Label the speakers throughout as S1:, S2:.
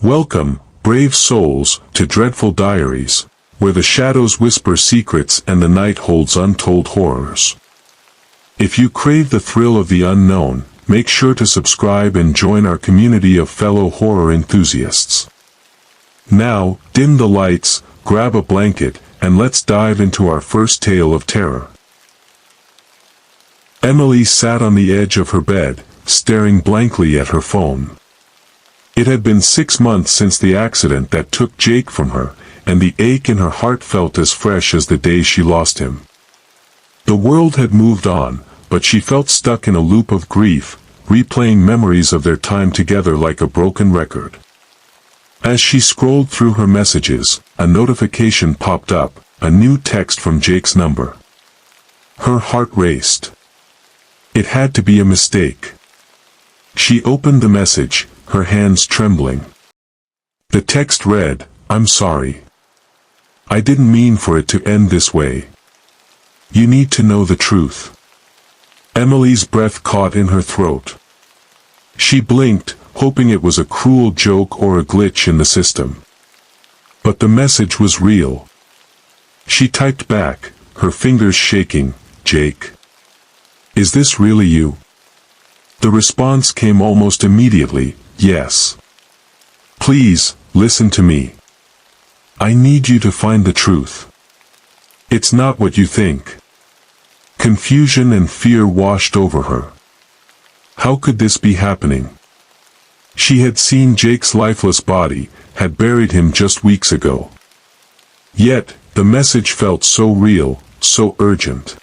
S1: Welcome, brave souls, to Dreadful Diaries, where the shadows whisper secrets and the night holds untold horrors. If you crave the thrill of the unknown, make sure to subscribe and join our community of fellow horror enthusiasts. Now, dim the lights, grab a blanket, and let's dive into our first tale of terror. Emily sat on the edge of her bed, staring blankly at her phone. It had been 6 months since the accident that took Jake from her, and the ache in her heart felt as fresh as the day she lost him. The world had moved on, but she felt stuck in a loop of grief, replaying memories of their time together like a broken record. As she scrolled through her messages, a notification popped up, a new text from Jake's number. Her heart raced. It had to be a mistake. She opened the message, her hands trembling. The text read, "I'm sorry. I didn't mean for it to end this way. You need to know the truth." Emily's breath caught in her throat. She blinked, hoping it was a cruel joke or a glitch in the system. But the message was real. She typed back, her fingers shaking, "Jake. Is this really you?" The response came almost immediately, "Yes. Please, listen to me. I need you to find the truth. It's not what you think." Confusion and fear washed over her. How could this be happening? She had seen Jake's lifeless body, had buried him just weeks ago. Yet, the message felt so real, so urgent.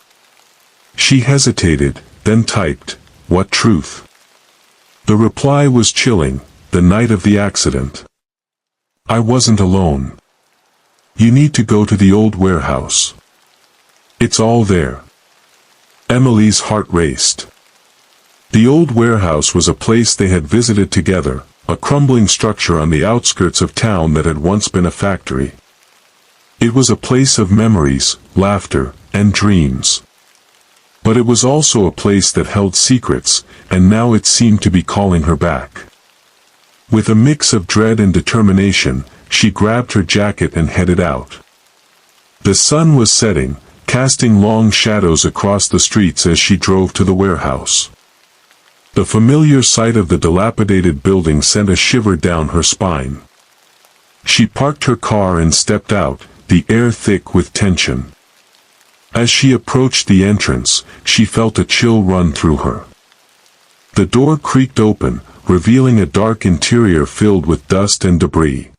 S1: She hesitated, then typed, "What truth?" The reply was chilling, "The night of the accident. I wasn't alone. You need to go to the old warehouse. It's all there." Emily's heart raced. The old warehouse was a place they had visited together, a crumbling structure on the outskirts of town that had once been a factory. It was a place of memories, laughter, and dreams. But it was also a place that held secrets, and now it seemed to be calling her back. With a mix of dread and determination, she grabbed her jacket and headed out. The sun was setting, casting long shadows across the streets as she drove to the warehouse. The familiar sight of the dilapidated building sent a shiver down her spine. She parked her car and stepped out, the air thick with tension. As she approached the entrance, she felt a chill run through her. The door creaked open, revealing a dark interior filled with dust and debris.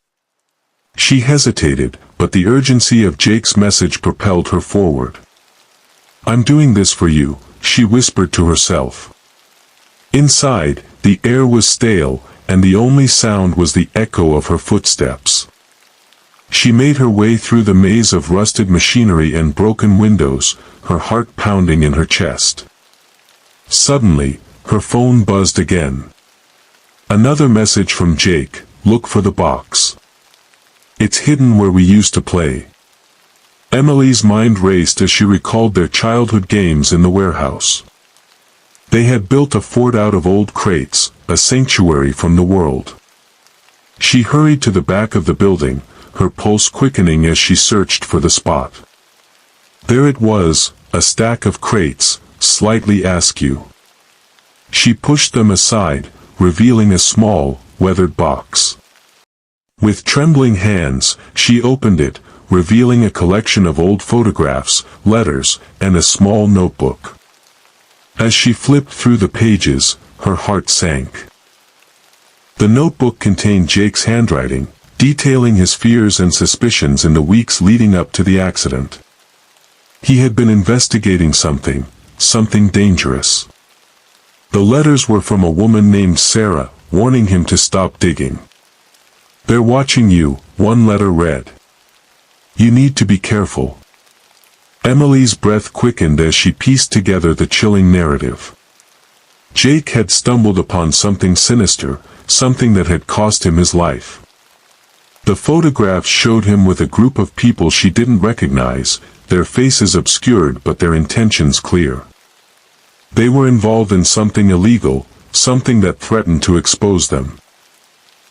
S1: She hesitated, but the urgency of Jake's message propelled her forward. "I'm doing this for you," she whispered to herself. Inside, the air was stale, and the only sound was the echo of her footsteps. She made her way through the maze of rusted machinery and broken windows, her heart pounding in her chest. Suddenly, her phone buzzed again. Another message from Jake, "Look for the box. It's hidden where we used to play." Emily's mind raced as she recalled their childhood games in the warehouse. They had built a fort out of old crates, a sanctuary from the world. She hurried to the back of the building, her pulse quickening as she searched for the spot. There it was, a stack of crates, slightly askew. She pushed them aside, revealing a small, weathered box. With trembling hands, she opened it, revealing a collection of old photographs, letters, and a small notebook. As she flipped through the pages, her heart sank. The notebook contained Jake's handwriting, detailing his fears and suspicions in the weeks leading up to the accident. He had been investigating something dangerous. The letters were from a woman named Sarah, warning him to stop digging. "They're watching you," one letter read. "You need to be careful." Emily's breath quickened as she pieced together the chilling narrative. Jake had stumbled upon something sinister, something that had cost him his life. The photographs showed him with a group of people she didn't recognize, their faces obscured but their intentions clear. They were involved in something illegal, something that threatened to expose them.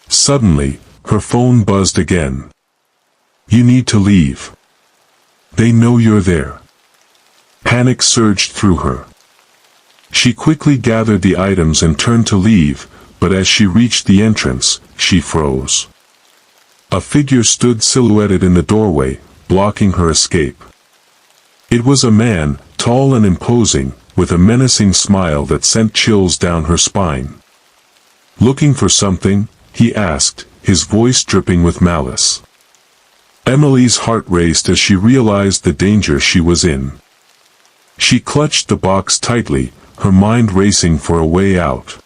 S1: Suddenly, her phone buzzed again. "You need to leave. They know you're there." Panic surged through her. She quickly gathered the items and turned to leave, but as she reached the entrance, she froze. A figure stood silhouetted in the doorway, blocking her escape. It was a man, tall and imposing, with a menacing smile that sent chills down her spine. "Looking for something?" he asked, his voice dripping with malice. Emily's heart raced as she realized the danger she was in. She clutched the box tightly, her mind racing for a way out.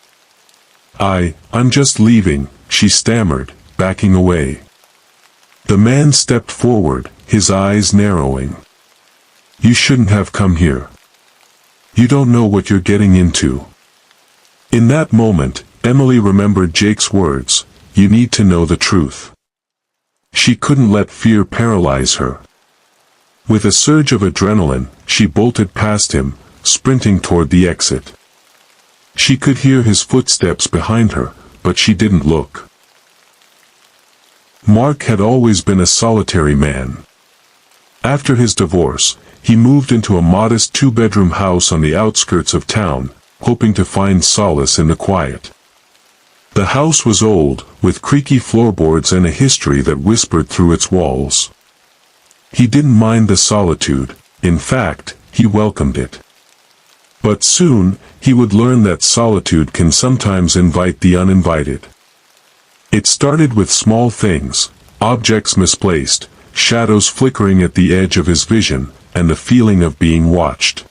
S1: I'm just leaving," she stammered, backing away. The man stepped forward, his eyes narrowing. "You shouldn't have come here. You don't know what you're getting into." In that moment, Emily remembered Jake's words, "You need to know the truth." She couldn't let fear paralyze her. With a surge of adrenaline, she bolted past him, sprinting toward the exit. She could hear his footsteps behind her, but she didn't look. Mark had always been a solitary man. After his divorce, he moved into a modest two-bedroom house on the outskirts of town, hoping to find solace in the quiet. The house was old, with creaky floorboards and a history that whispered through its walls. He didn't mind the solitude, in fact, he welcomed it. But soon, he would learn that solitude can sometimes invite the uninvited. It started with small things, objects misplaced, shadows flickering at the edge of his vision, and the feeling of being watched.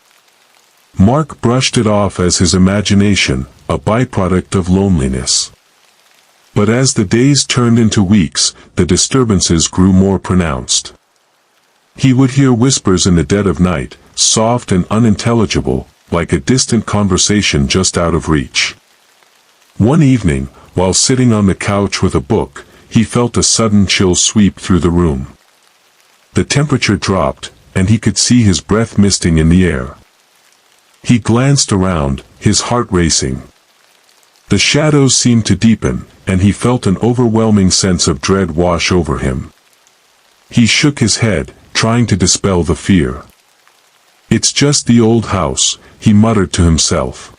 S1: Mark brushed it off as his imagination, a byproduct of loneliness. But as the days turned into weeks, the disturbances grew more pronounced. He would hear whispers in the dead of night, soft and unintelligible, like a distant conversation just out of reach. One evening, while sitting on the couch with a book, he felt a sudden chill sweep through the room. The temperature dropped, and he could see his breath misting in the air. He glanced around, his heart racing. The shadows seemed to deepen, and he felt an overwhelming sense of dread wash over him. He shook his head, trying to dispel the fear. "It's just the old house," he muttered to himself.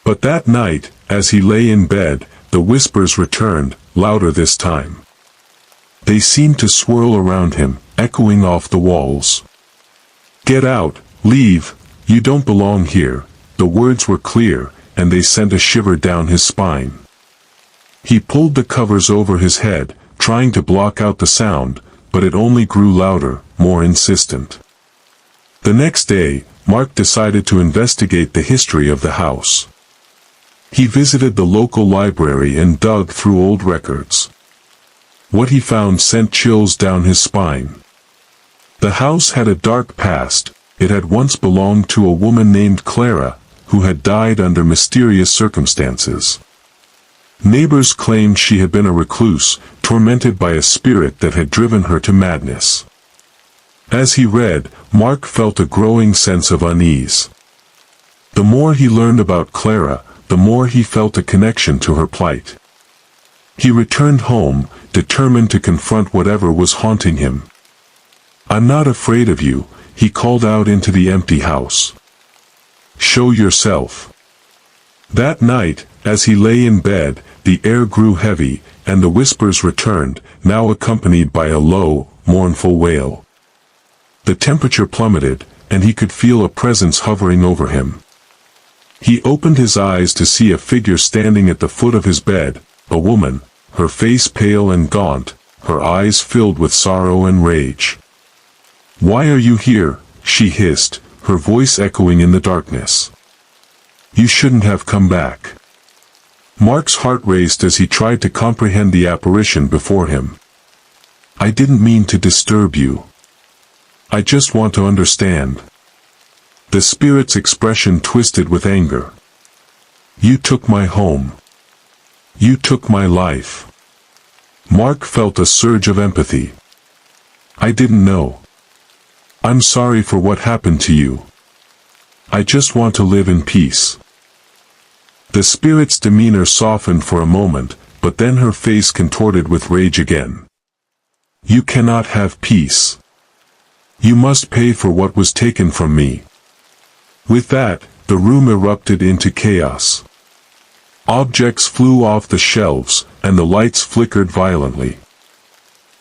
S1: But that night, as he lay in bed, the whispers returned, louder this time. They seemed to swirl around him, echoing off the walls. "Get out, leave, you don't belong here." The words were clear, and they sent a shiver down his spine. He pulled the covers over his head, trying to block out the sound, but it only grew louder, more insistent. The next day, Mark decided to investigate the history of the house. He visited the local library and dug through old records. What he found sent chills down his spine. The house had a dark past. It had once belonged to a woman named Clara, who had died under mysterious circumstances. Neighbors claimed she had been a recluse, tormented by a spirit that had driven her to madness. As he read, Mark felt a growing sense of unease. The more he learned about Clara, the more he felt a connection to her plight. He returned home, determined to confront whatever was haunting him. "I'm not afraid of you," he called out into the empty house. "Show yourself." That night, as he lay in bed, the air grew heavy, and the whispers returned, now accompanied by a low, mournful wail. The temperature plummeted, and he could feel a presence hovering over him. He opened his eyes to see a figure standing at the foot of his bed, a woman, her face pale and gaunt, her eyes filled with sorrow and rage. "Why are you here?" she hissed, her voice echoing in the darkness. "You shouldn't have come back." Mark's heart raced as he tried to comprehend the apparition before him. "I didn't mean to disturb you. I just want to understand." The spirit's expression twisted with anger. "You took my home. You took my life." Mark felt a surge of empathy. "I didn't know. I'm sorry for what happened to you. I just want to live in peace." The spirit's demeanor softened for a moment, but then her face contorted with rage again. "You cannot have peace. You must pay for what was taken from me." With that, the room erupted into chaos. Objects flew off the shelves, and the lights flickered violently.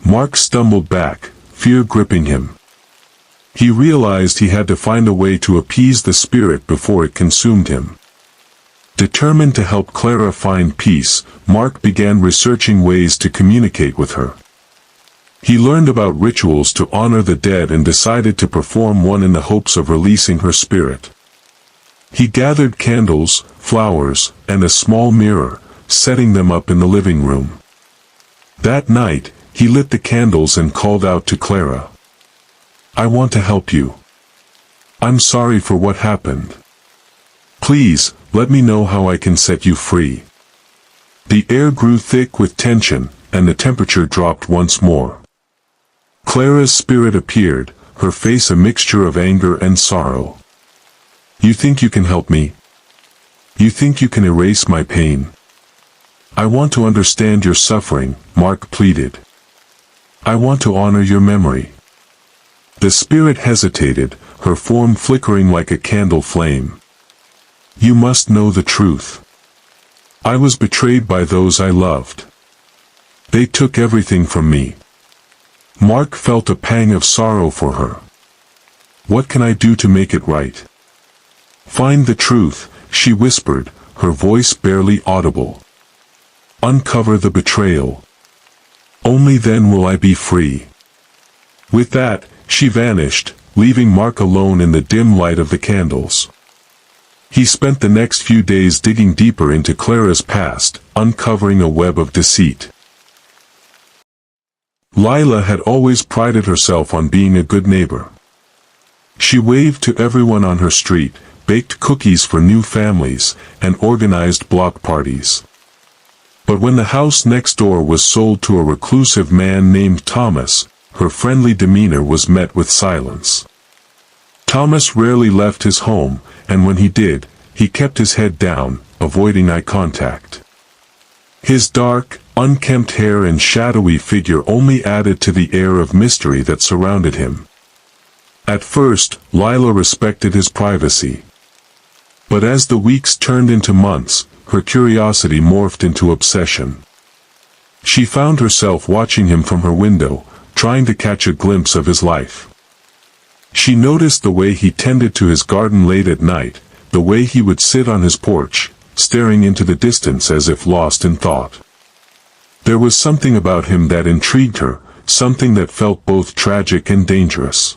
S1: Mark stumbled back, fear gripping him. He realized he had to find a way to appease the spirit before it consumed him. Determined to help Clara find peace, Mark began researching ways to communicate with her. He learned about rituals to honor the dead and decided to perform one in the hopes of releasing her spirit. He gathered candles, flowers, and a small mirror, setting them up in the living room. That night, he lit the candles and called out to Clara. "I want to help you. I'm sorry for what happened. Please, let me know how I can set you free." The air grew thick with tension, and the temperature dropped once more. Clara's spirit appeared, her face a mixture of anger and sorrow. "You think you can help me? You think you can erase my pain? I want to understand your suffering," Mark pleaded. "I want to honor your memory." The spirit hesitated, her form flickering like a candle flame. "You must know the truth. I was betrayed by those I loved. They took everything from me." Mark felt a pang of sorrow for her. "What can I do to make it right?" "Find the truth," she whispered, her voice barely audible. "Uncover the betrayal. Only then will I be free." With that, she vanished, leaving Mark alone in the dim light of the candles. He spent the next few days digging deeper into Clara's past, uncovering a web of deceit. Lila had always prided herself on being a good neighbor. She waved to everyone on her street, baked cookies for new families, and organized block parties. But when the house next door was sold to a reclusive man named Thomas, her friendly demeanor was met with silence. Thomas rarely left his home, and when he did, he kept his head down, avoiding eye contact. His dark, unkempt hair and shadowy figure only added to the air of mystery that surrounded him. At first, Lila respected his privacy. But as the weeks turned into months, her curiosity morphed into obsession. She found herself watching him from her window, trying to catch a glimpse of his life. She noticed the way he tended to his garden late at night, the way he would sit on his porch, staring into the distance as if lost in thought. There was something about him that intrigued her, something that felt both tragic and dangerous.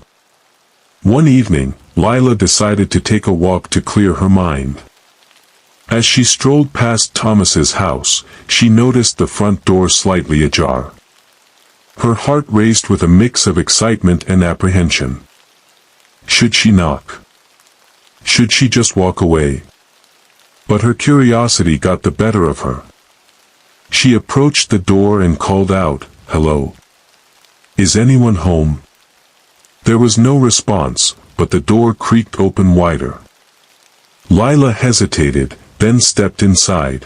S1: One evening, Lila decided to take a walk to clear her mind. As she strolled past Thomas's house, she noticed the front door slightly ajar. Her heart raced with a mix of excitement and apprehension. Should she knock? Should she just walk away? But her curiosity got the better of her. She approached the door and called out, "Hello? Is anyone home?" There was no response, but the door creaked open wider. Lila hesitated, then stepped inside.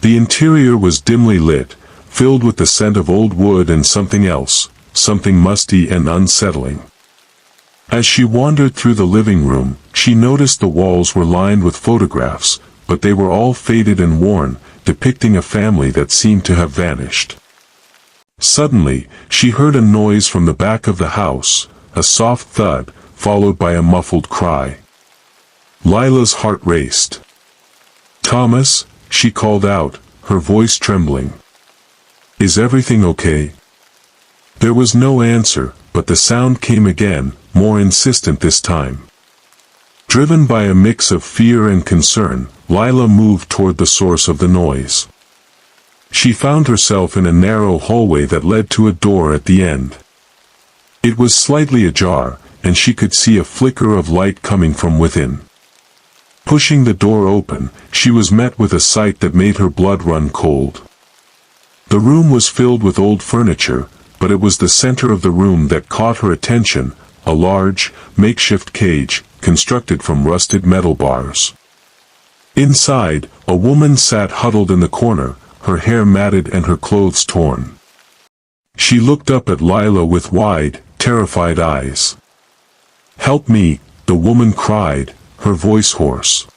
S1: The interior was dimly lit, filled with the scent of old wood and something else, something musty and unsettling. As she wandered through the living room, she noticed the walls were lined with photographs, but they were all faded and worn, depicting a family that seemed to have vanished. Suddenly, she heard a noise from the back of the house, a soft thud, followed by a muffled cry. Lila's heart raced. "Thomas," she called out, her voice trembling. "Is everything okay?" There was no answer, but the sound came again, more insistent this time. Driven by a mix of fear and concern, Lila moved toward the source of the noise. She found herself in a narrow hallway that led to a door at the end. It was slightly ajar, and she could see a flicker of light coming from within. Pushing the door open, she was met with a sight that made her blood run cold. The room was filled with old furniture, but it was the center of the room that caught her attention, a large, makeshift cage, constructed from rusted metal bars. Inside, a woman sat huddled in the corner, her hair matted and her clothes torn. She looked up at Lila with wide, terrified eyes. "Help me," the woman cried, her voice hoarse.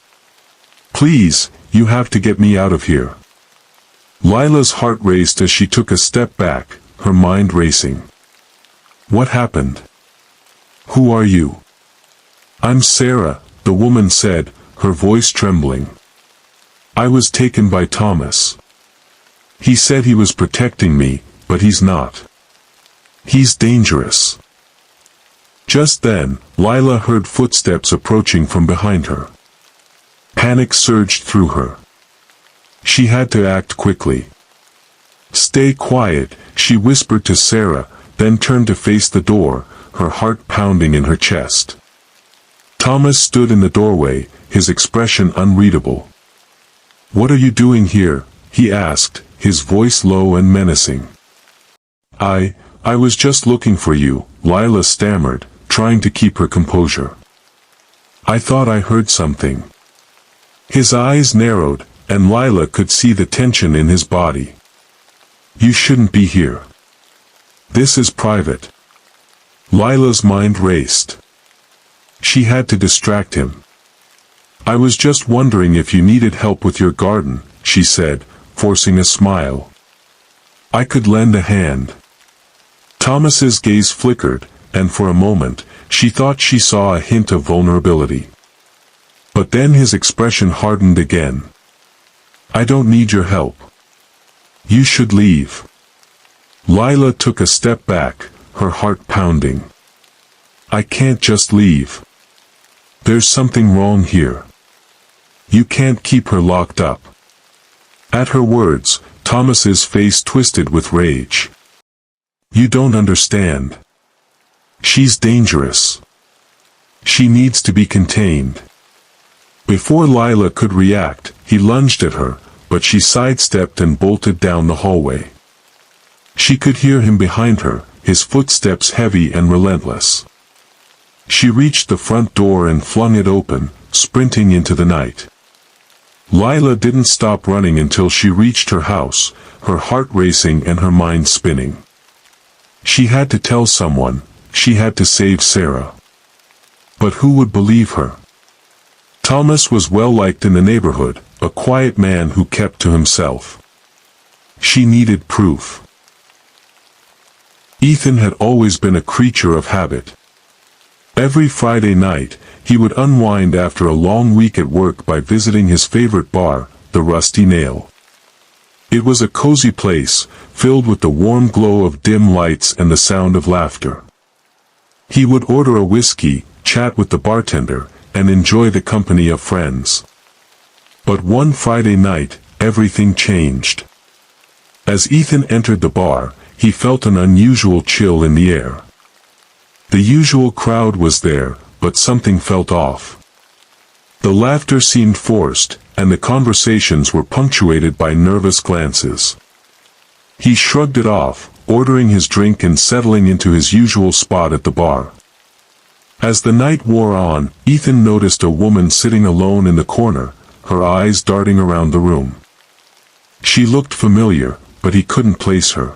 S1: "Please, you have to get me out of here." Lila's heart raced as she took a step back, her mind racing. "What happened? Who are you?" "I'm Sarah," the woman said, her voice trembling. "I was taken by Thomas. He said he was protecting me, but he's not. He's dangerous." Just then, Lila heard footsteps approaching from behind her. Panic surged through her. She had to act quickly. "Stay quiet," she whispered to Sarah, then turned to face the door, her heart pounding in her chest. Thomas stood in the doorway, his expression unreadable. "What are you doing here?" he asked, his voice low and menacing. I was just looking for you," Lila stammered, trying to keep her composure. "I thought I heard something." His eyes narrowed, and Lila could see the tension in his body. "You shouldn't be here. This is private." Lila's mind raced. She had to distract him. "I was just wondering if you needed help with your garden," she said, forcing a smile. "I could lend a hand." Thomas's gaze flickered, and for a moment, she thought she saw a hint of vulnerability. But then his expression hardened again. "I don't need your help. You should leave." Lila took a step back, her heart pounding. "I can't just leave. There's something wrong here. You can't keep her locked up." At her words, Thomas's face twisted with rage. "You don't understand. She's dangerous. She needs to be contained." Before Lila could react, he lunged at her, but she sidestepped and bolted down the hallway. She could hear him behind her, his footsteps heavy and relentless. She reached the front door and flung it open, sprinting into the night. Lila didn't stop running until she reached her house, her heart racing and her mind spinning. She had to tell someone, she had to save Sarah. But who would believe her? Thomas was well liked in the neighborhood, a quiet man who kept to himself. She needed proof. Ethan had always been a creature of habit. Every Friday night, he would unwind after a long week at work by visiting his favorite bar, the Rusty Nail. It was a cozy place, filled with the warm glow of dim lights and the sound of laughter. He would order a whiskey, chat with the bartender, and enjoy the company of friends. But one Friday night, everything changed. As Ethan entered the bar, he felt an unusual chill in the air. The usual crowd was there, but something felt off. The laughter seemed forced, and the conversations were punctuated by nervous glances. He shrugged it off, ordering his drink and settling into his usual spot at the bar. As the night wore on, Ethan noticed a woman sitting alone in the corner, her eyes darting around the room. She looked familiar, but he couldn't place her.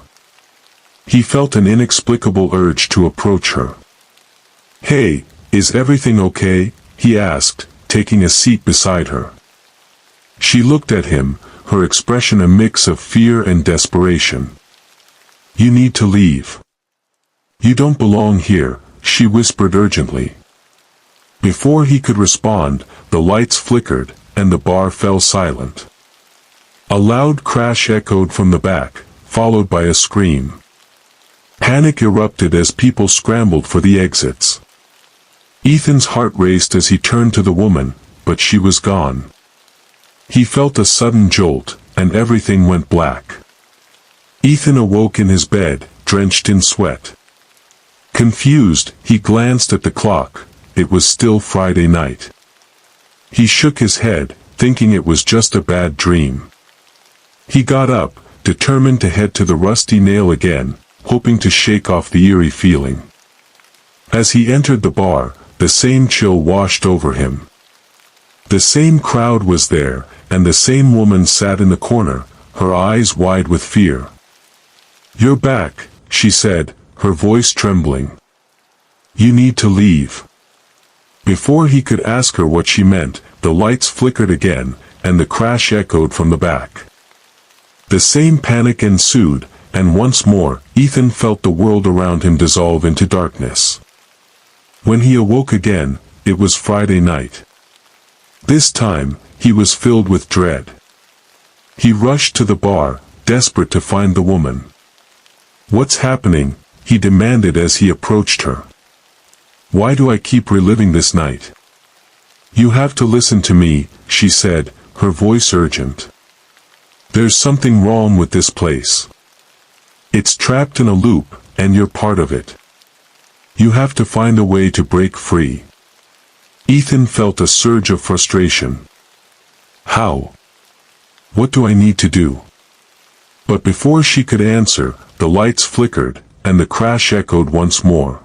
S1: He felt an inexplicable urge to approach her. "Hey, is everything okay?" he asked, taking a seat beside her. She looked at him, her expression a mix of fear and desperation. "You need to leave. You don't belong here," she whispered urgently. Before he could respond, the lights flickered, and the bar fell silent. A loud crash echoed from the back, followed by a scream. Panic erupted as people scrambled for the exits. Ethan's heart raced as he turned to the woman, but she was gone. He felt a sudden jolt, and everything went black. Ethan awoke in his bed, drenched in sweat. Confused, he glanced at the clock. It was still Friday night. He shook his head, thinking it was just a bad dream. He got up, determined to head to the Rusty Nail again, hoping to shake off the eerie feeling. As he entered the bar, the same chill washed over him. The same crowd was there, and the same woman sat in the corner, her eyes wide with fear. "You're back," she said, her voice trembling. "You need to leave." Before he could ask her what she meant, the lights flickered again, and the crash echoed from the back. The same panic ensued, and once more, Ethan felt the world around him dissolve into darkness. When he awoke again, it was Friday night. This time, he was filled with dread. He rushed to the bar, desperate to find the woman. "What's happening?" he demanded as he approached her. "Why do I keep reliving this night?" "You have to listen to me," she said, her voice urgent. "There's something wrong with this place. It's trapped in a loop, and you're part of it. You have to find a way to break free." Ethan felt a surge of frustration. "How? What do I need to do?" But before she could answer, the lights flickered, and the crash echoed once more.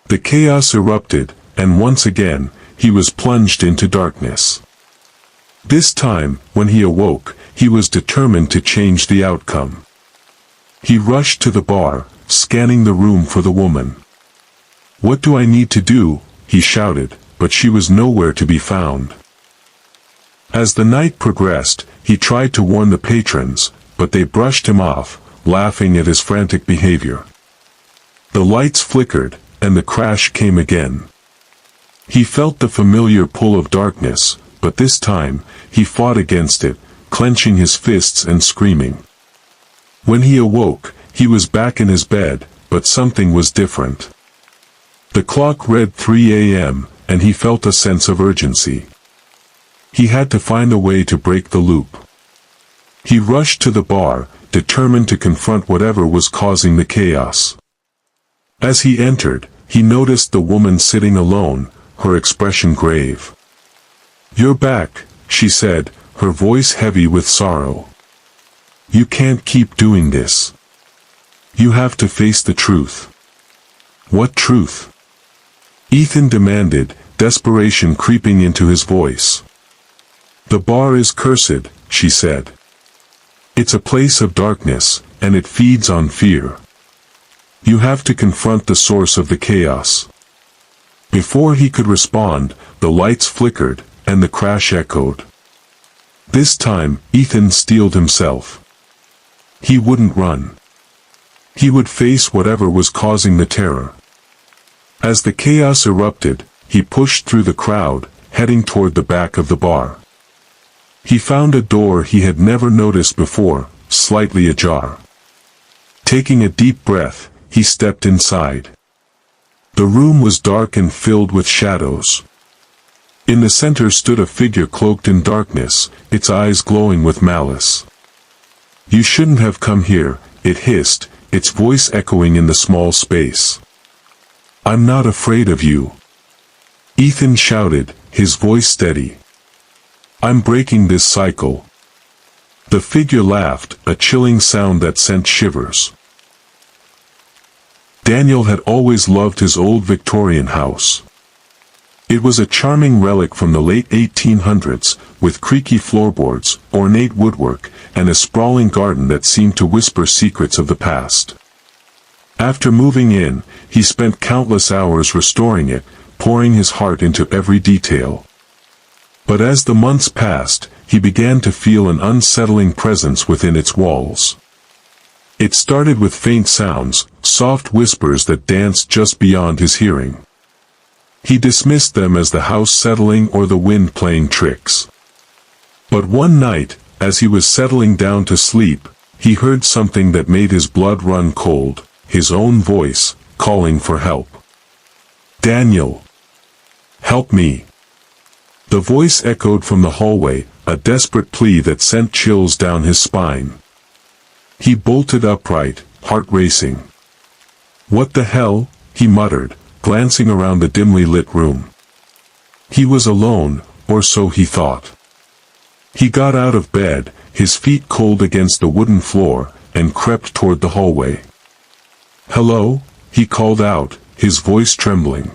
S1: The chaos erupted, and once again, he was plunged into darkness. This time, when he awoke, he was determined to change the outcome. He rushed to the bar, scanning the room for the woman. "What do I need to do?" he shouted, but she was nowhere to be found. As the night progressed, he tried to warn the patrons, but they brushed him off, laughing at his frantic behavior. The lights flickered, and the crash came again. He felt the familiar pull of darkness, but this time, he fought against it, clenching his fists and screaming. When he awoke, he was back in his bed, but something was different. The clock read 3 a.m., and he felt a sense of urgency. He had to find a way to break the loop. He rushed to the bar, determined to confront whatever was causing the chaos. As he entered, he noticed the woman sitting alone, her expression grave. "You're back," she said, her voice heavy with sorrow. "You can't keep doing this. You have to face the truth." "What truth?" Ethan demanded, desperation creeping into his voice. "The bar is cursed," she said. "It's a place of darkness, and it feeds on fear. You have to confront the source of the chaos." Before he could respond, the lights flickered, and the crash echoed. This time, Ethan steeled himself. He wouldn't run. He would face whatever was causing the terror. As the chaos erupted, he pushed through the crowd, heading toward the back of the bar. He found a door he had never noticed before, slightly ajar. Taking a deep breath, he stepped inside. The room was dark and filled with shadows. In the center stood a figure cloaked in darkness, its eyes glowing with malice. "You shouldn't have come here," it hissed, its voice echoing in the small space. "I'm not afraid of you," Ethan shouted, his voice steady. "I'm breaking this cycle." The figure laughed, a chilling sound that sent shivers. Daniel had always loved his old Victorian house. It was a charming relic from the late 1800s, with creaky floorboards, ornate woodwork, and a sprawling garden that seemed to whisper secrets of the past. After moving in, he spent countless hours restoring it, pouring his heart into every detail. But as the months passed, he began to feel an unsettling presence within its walls. It started with faint sounds, soft whispers that danced just beyond his hearing. He dismissed them as the house settling or the wind playing tricks. But one night, as he was settling down to sleep, he heard something that made his blood run cold, his own voice, calling for help. "Daniel! Help me!" The voice echoed from the hallway, a desperate plea that sent chills down his spine. He bolted upright, heart racing. "What the hell?" he muttered, glancing around the dimly lit room. He was alone, or so he thought. He got out of bed, his feet cold against the wooden floor, and crept toward the hallway. "Hello?" he called out, his voice trembling.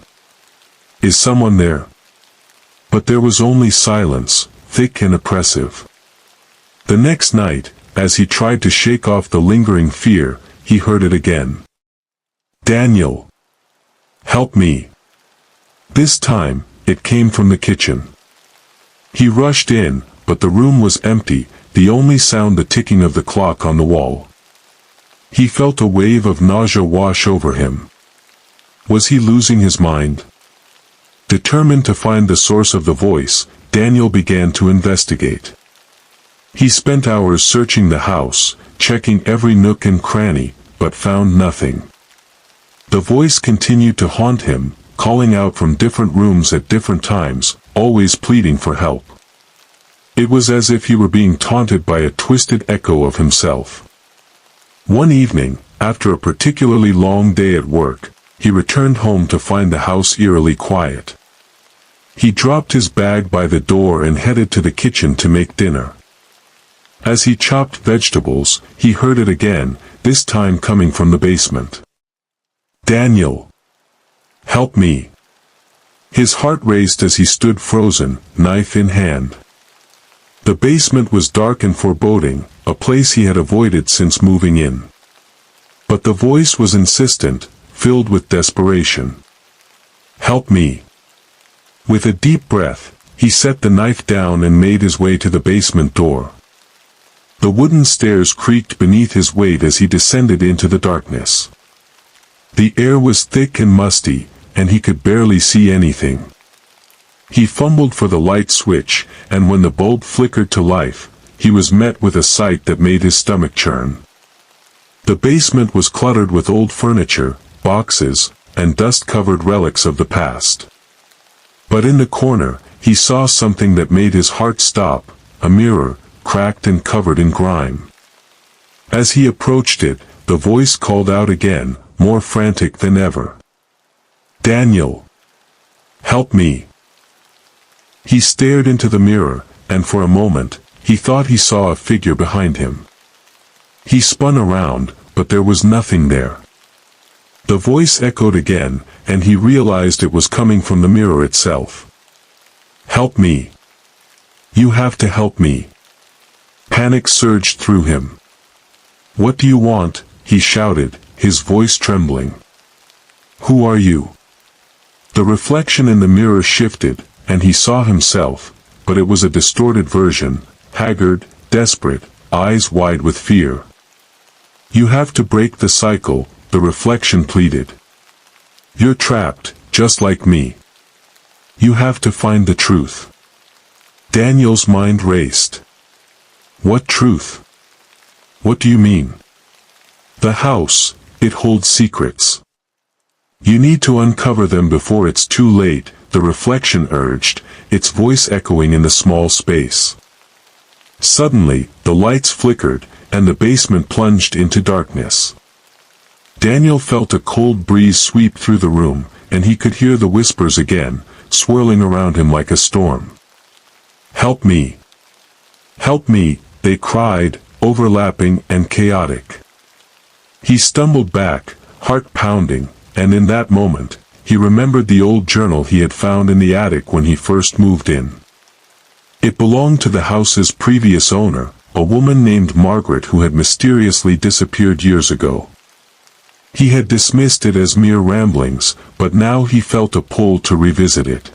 S1: "Is someone there?" But there was only silence, thick and oppressive. The next night, as he tried to shake off the lingering fear, he heard it again. "Daniel! Help me!" This time, it came from the kitchen. He rushed in, but the room was empty, the only sound the ticking of the clock on the wall. He felt a wave of nausea wash over him. Was he losing his mind? Determined to find the source of the voice, Daniel began to investigate. He spent hours searching the house, checking every nook and cranny, but found nothing. The voice continued to haunt him, calling out from different rooms at different times, always pleading for help. It was as if he were being taunted by a twisted echo of himself. One evening, after a particularly long day at work, he returned home to find the house eerily quiet. He dropped his bag by the door and headed to the kitchen to make dinner. As he chopped vegetables, he heard it again, this time coming from the basement. "Daniel! Help me!" His heart raced as he stood frozen, knife in hand. The basement was dark and foreboding, a place he had avoided since moving in. But the voice was insistent, filled with desperation. "Help me!" With a deep breath, he set the knife down and made his way to the basement door. The wooden stairs creaked beneath his weight as he descended into the darkness. The air was thick and musty, and he could barely see anything. He fumbled for the light switch, and when the bulb flickered to life, he was met with a sight that made his stomach churn. The basement was cluttered with old furniture, boxes, and dust-covered relics of the past. But in the corner, he saw something that made his heart stop, a mirror, cracked and covered in grime. As he approached it, the voice called out again, more frantic than ever. "Daniel! Help me!" He stared into the mirror, and for a moment, he thought he saw a figure behind him. He spun around, but there was nothing there. The voice echoed again, and he realized it was coming from the mirror itself. "Help me! You have to help me!" Panic surged through him. "What do you want?" he shouted, his voice trembling. "Who are you?" The reflection in the mirror shifted, and he saw himself, but it was a distorted version, haggard, desperate, eyes wide with fear. "You have to break the cycle," the reflection pleaded. "You're trapped, just like me. You have to find the truth." Daniel's mind raced. "What truth? What do you mean?" "The house, it holds secrets. You need to uncover them before it's too late," the reflection urged, its voice echoing in the small space. Suddenly, the lights flickered, and the basement plunged into darkness. Daniel felt a cold breeze sweep through the room, and he could hear the whispers again, swirling around him like a storm. "Help me! Help me!" they cried, overlapping and chaotic. He stumbled back, heart pounding, and in that moment, he remembered the old journal he had found in the attic when he first moved in. It belonged to the house's previous owner, a woman named Margaret who had mysteriously disappeared years ago. He had dismissed it as mere ramblings, but now he felt a pull to revisit it.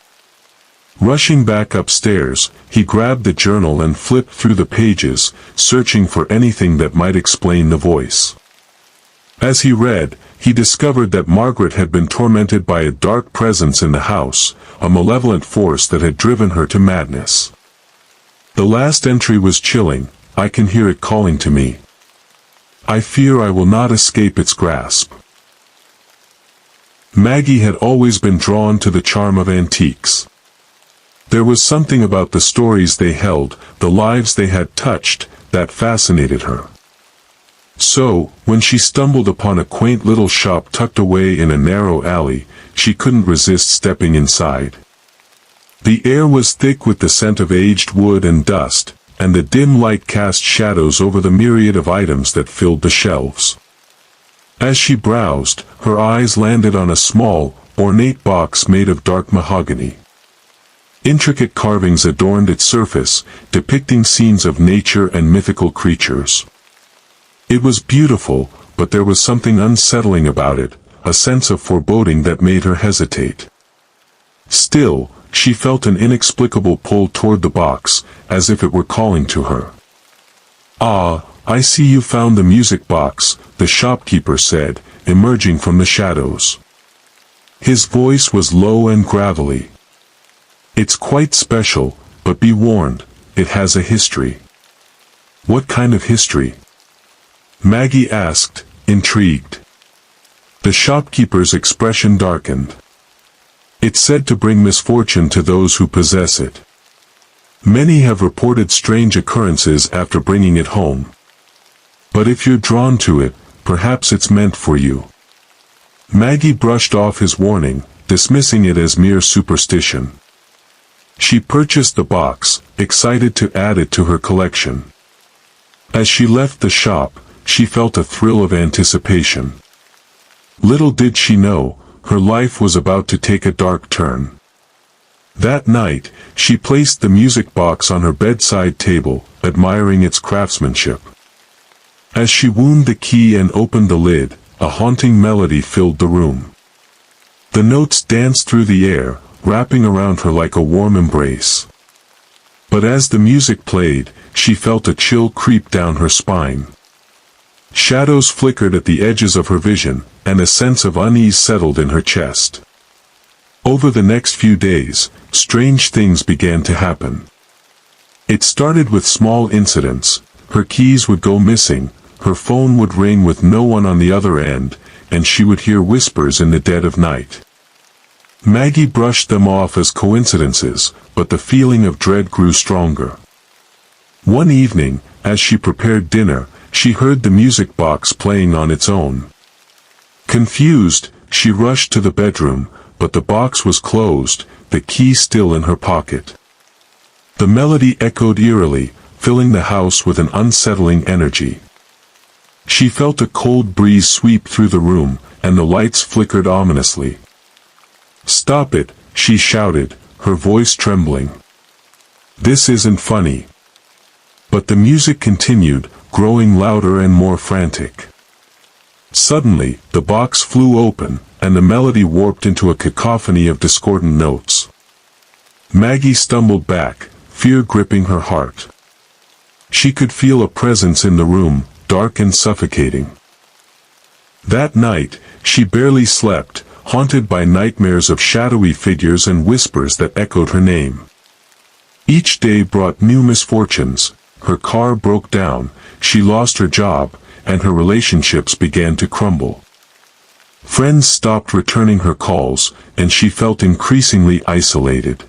S1: Rushing back upstairs, he grabbed the journal and flipped through the pages, searching for anything that might explain the voice. As he read, he discovered that Margaret had been tormented by a dark presence in the house, a malevolent force that had driven her to madness. The last entry was chilling. "I can hear it calling to me. I fear I will not escape its grasp." Maggie had always been drawn to the charm of antiques. There was something about the stories they held, the lives they had touched, that fascinated her. So, when she stumbled upon a quaint little shop tucked away in a narrow alley, she couldn't resist stepping inside. The air was thick with the scent of aged wood and dust, and the dim light cast shadows over the myriad of items that filled the shelves. As she browsed, her eyes landed on a small, ornate box made of dark mahogany. Intricate carvings adorned its surface, depicting scenes of nature and mythical creatures. It was beautiful, but there was something unsettling about it, a sense of foreboding that made her hesitate. Still, she felt an inexplicable pull toward the box, as if it were calling to her. "Ah, I see you found the music box," the shopkeeper said, emerging from the shadows. His voice was low and gravelly. "It's quite special, but be warned, it has a history." "What kind of history?" Maggie asked, intrigued. The shopkeeper's expression darkened. "It's said to bring misfortune to those who possess it. Many have reported strange occurrences after bringing it home. But if you're drawn to it, perhaps it's meant for you." Maggie brushed off his warning, dismissing it as mere superstition. She purchased the box, excited to add it to her collection. As she left the shop, she felt a thrill of anticipation. Little did she know, her life was about to take a dark turn. That night, she placed the music box on her bedside table, admiring its craftsmanship. As she wound the key and opened the lid, a haunting melody filled the room. The notes danced through the air, wrapping around her like a warm embrace. But as the music played, she felt a chill creep down her spine. Shadows flickered at the edges of her vision, and a sense of unease settled in her chest. Over the next few days, strange things began to happen. It started with small incidents. Her keys would go missing, her phone would ring with no one on the other end, and she would hear whispers in the dead of night. Maggie brushed them off as coincidences, but the feeling of dread grew stronger. One evening, as she prepared dinner, she heard the music box playing on its own. Confused, she rushed to the bedroom, but the box was closed, the key still in her pocket. The melody echoed eerily, filling the house with an unsettling energy. She felt a cold breeze sweep through the room, and the lights flickered ominously. "Stop it," she shouted, her voice trembling. "This isn't funny." But the music continued, growing louder and more frantic. Suddenly, the box flew open, and the melody warped into a cacophony of discordant notes. Maggie stumbled back, fear gripping her heart. She could feel a presence in the room, dark and suffocating. That night, she barely slept, haunted by nightmares of shadowy figures and whispers that echoed her name. Each day brought new misfortunes. Her car broke down, she lost her job, and her relationships began to crumble. Friends stopped returning her calls, and she felt increasingly isolated.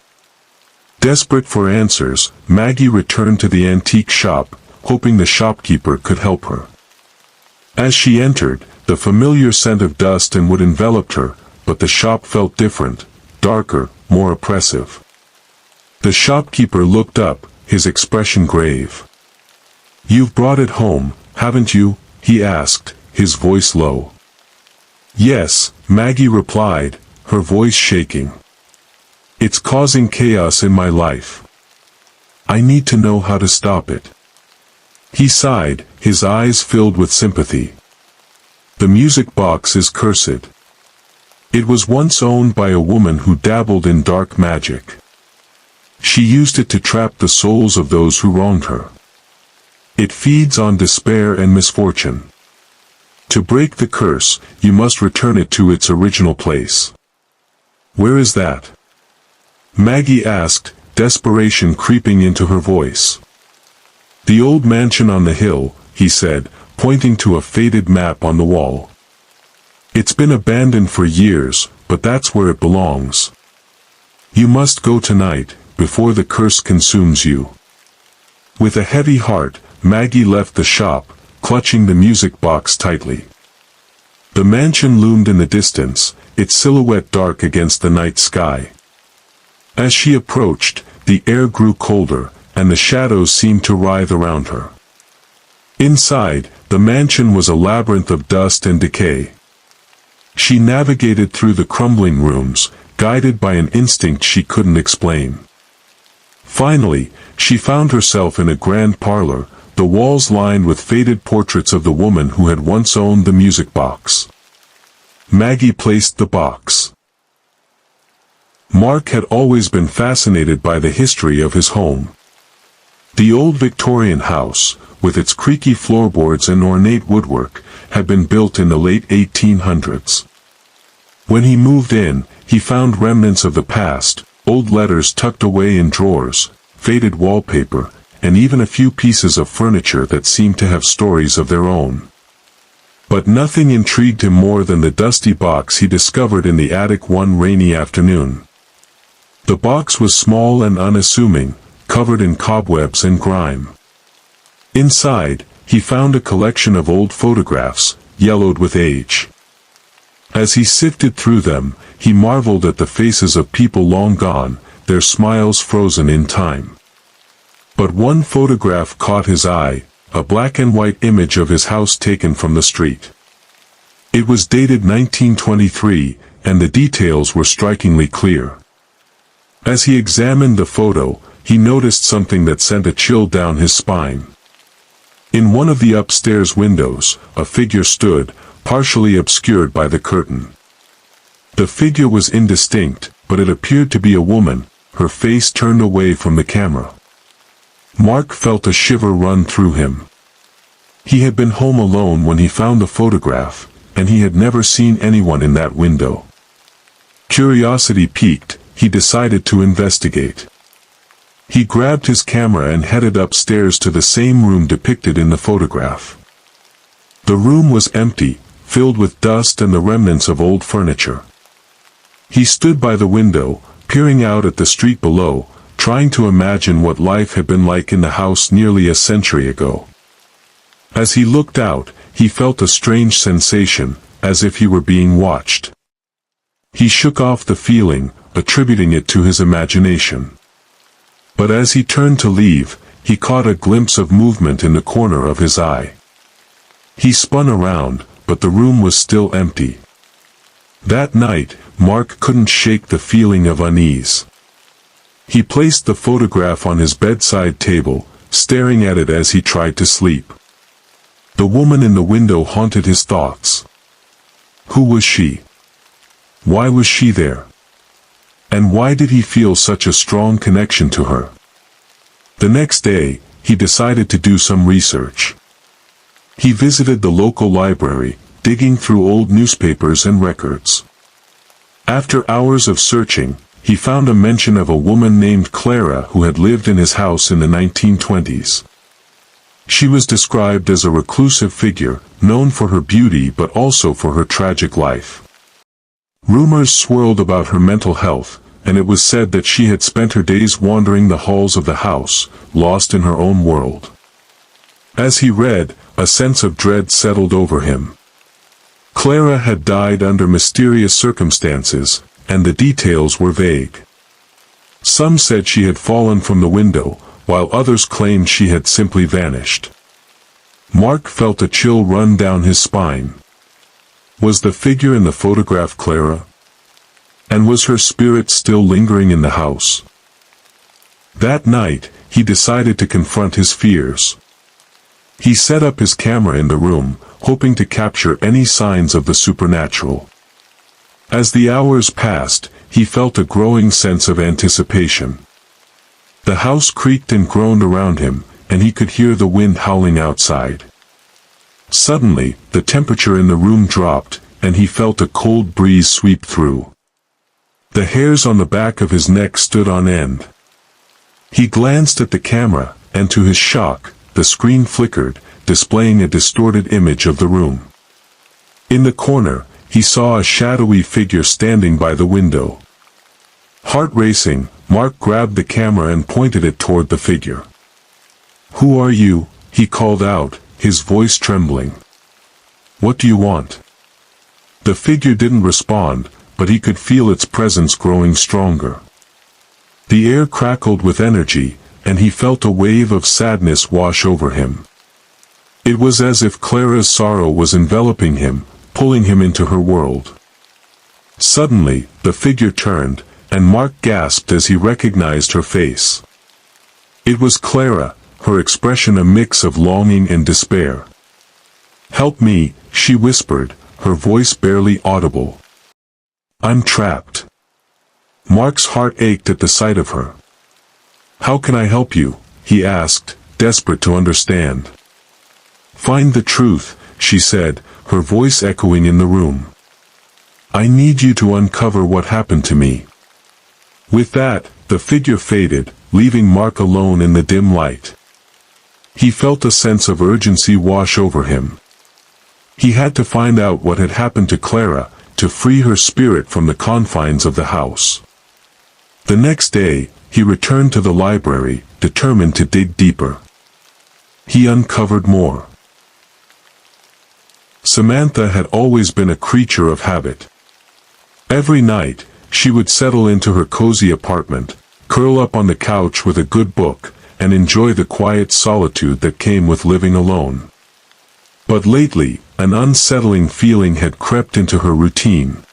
S1: Desperate for answers, Maggie returned to the antique shop, hoping the shopkeeper could help her. As she entered, the familiar scent of dust and wood enveloped her, but the shop felt different, darker, more oppressive. The shopkeeper looked up, his expression grave. "You've brought it home, haven't you?" he asked, his voice low. "Yes," Maggie replied, her voice shaking. "It's causing chaos in my life. I need to know how to stop it." He sighed, his eyes filled with sympathy. "The music box is cursed. It was once owned by a woman who dabbled in dark magic. She used it to trap the souls of those who wronged her. It feeds on despair and misfortune. To break the curse, you must return it to its original place." "Where is that?" Maggie asked, desperation creeping into her voice. "The old mansion on the hill," he said, pointing to a faded map on the wall. "It's been abandoned for years, but that's where it belongs. You must go tonight, before the curse consumes you." With a heavy heart, Maggie left the shop, clutching the music box tightly. The mansion loomed in the distance, its silhouette dark against the night sky. As she approached, the air grew colder, and the shadows seemed to writhe around her. Inside, the mansion was a labyrinth of dust and decay. She navigated through the crumbling rooms, guided by an instinct she couldn't explain. Finally, she found herself in a grand parlor, the walls lined with faded portraits of the woman who had once owned the music box. Maggie placed the box. Mark had always been fascinated by the history of his home. The old Victorian house, with its creaky floorboards and ornate woodwork, had been built in the late 1800s. When he moved in, he found remnants of the past, old letters tucked away in drawers, faded wallpaper, and even a few pieces of furniture that seemed to have stories of their own. But nothing intrigued him more than the dusty box he discovered in the attic one rainy afternoon. The box was small and unassuming, covered in cobwebs and grime. Inside, he found a collection of old photographs, yellowed with age. As he sifted through them, he marveled at the faces of people long gone, their smiles frozen in time. But one photograph caught his eye, a black and white image of his house taken from the street. It was dated 1923, and the details were strikingly clear. As he examined the photo, he noticed something that sent a chill down his spine. In one of the upstairs windows, a figure stood, partially obscured by the curtain. The figure was indistinct, but it appeared to be a woman, her face turned away from the camera. Mark felt a shiver run through him. He had been home alone when he found the photograph, and he had never seen anyone in that window. Curiosity piqued, he decided to investigate. He grabbed his camera and headed upstairs to the same room depicted in the photograph. The room was empty, filled with dust and the remnants of old furniture. He stood by the window, peering out at the street below, trying to imagine what life had been like in the house nearly a century ago. As he looked out, he felt a strange sensation, as if he were being watched. He shook off the feeling, attributing it to his imagination. But as he turned to leave, he caught a glimpse of movement in the corner of his eye. He spun around, but the room was still empty. That night, Mark couldn't shake the feeling of unease. He placed the photograph on his bedside table, staring at it as he tried to sleep. The woman in the window haunted his thoughts. Who was she? Why was she there? And why did he feel such a strong connection to her? The next day, he decided to do some research. He visited the local library, digging through old newspapers and records. After hours of searching, he found a mention of a woman named Clara who had lived in his house in the 1920s. She was described as a reclusive figure, known for her beauty but also for her tragic life. Rumors swirled about her mental health, and it was said that she had spent her days wandering the halls of the house, lost in her own world. As he read, a sense of dread settled over him. Clara had died under mysterious circumstances, and the details were vague. Some said she had fallen from the window, while others claimed she had simply vanished. Mark felt a chill run down his spine. Was the figure in the photograph Clara? And was her spirit still lingering in the house? That night, he decided to confront his fears. He set up his camera in the room, hoping to capture any signs of the supernatural. As the hours passed, he felt a growing sense of anticipation. The house creaked and groaned around him, and he could hear the wind howling outside. Suddenly, the temperature in the room dropped, and he felt a cold breeze sweep through. The hairs on the back of his neck stood on end. He glanced at the camera, and to his shock, the screen flickered, displaying a distorted image of the room. In the corner, he saw a shadowy figure standing by the window. Heart racing, Mark grabbed the camera and pointed it toward the figure. "Who are you?" he called out, his voice trembling. "What do you want?" The figure didn't respond, but he could feel its presence growing stronger. The air crackled with energy, and he felt a wave of sadness wash over him. It was as if Clara's sorrow was enveloping him, pulling him into her world. Suddenly, the figure turned, and Mark gasped as he recognized her face. It was Clara, her expression a mix of longing and despair. "Help me," she whispered, her voice barely audible. "I'm trapped." Mark's heart ached at the sight of her. "How can I help you?" he asked, desperate to understand. "Find the truth," she said, her voice echoing in the room. "I need you to uncover what happened to me." With that, the figure faded, leaving Mark alone in the dim light. He felt a sense of urgency wash over him. He had to find out what had happened to Clara, to free her spirit from the confines of the house. The next day, he returned to the library, determined to dig deeper. He uncovered more. Samantha had always been a creature of habit. Every night, she would settle into her cozy apartment, curl up on the couch with a good book, and enjoy the quiet solitude that came with living alone. But lately, an unsettling feeling had crept into her routine.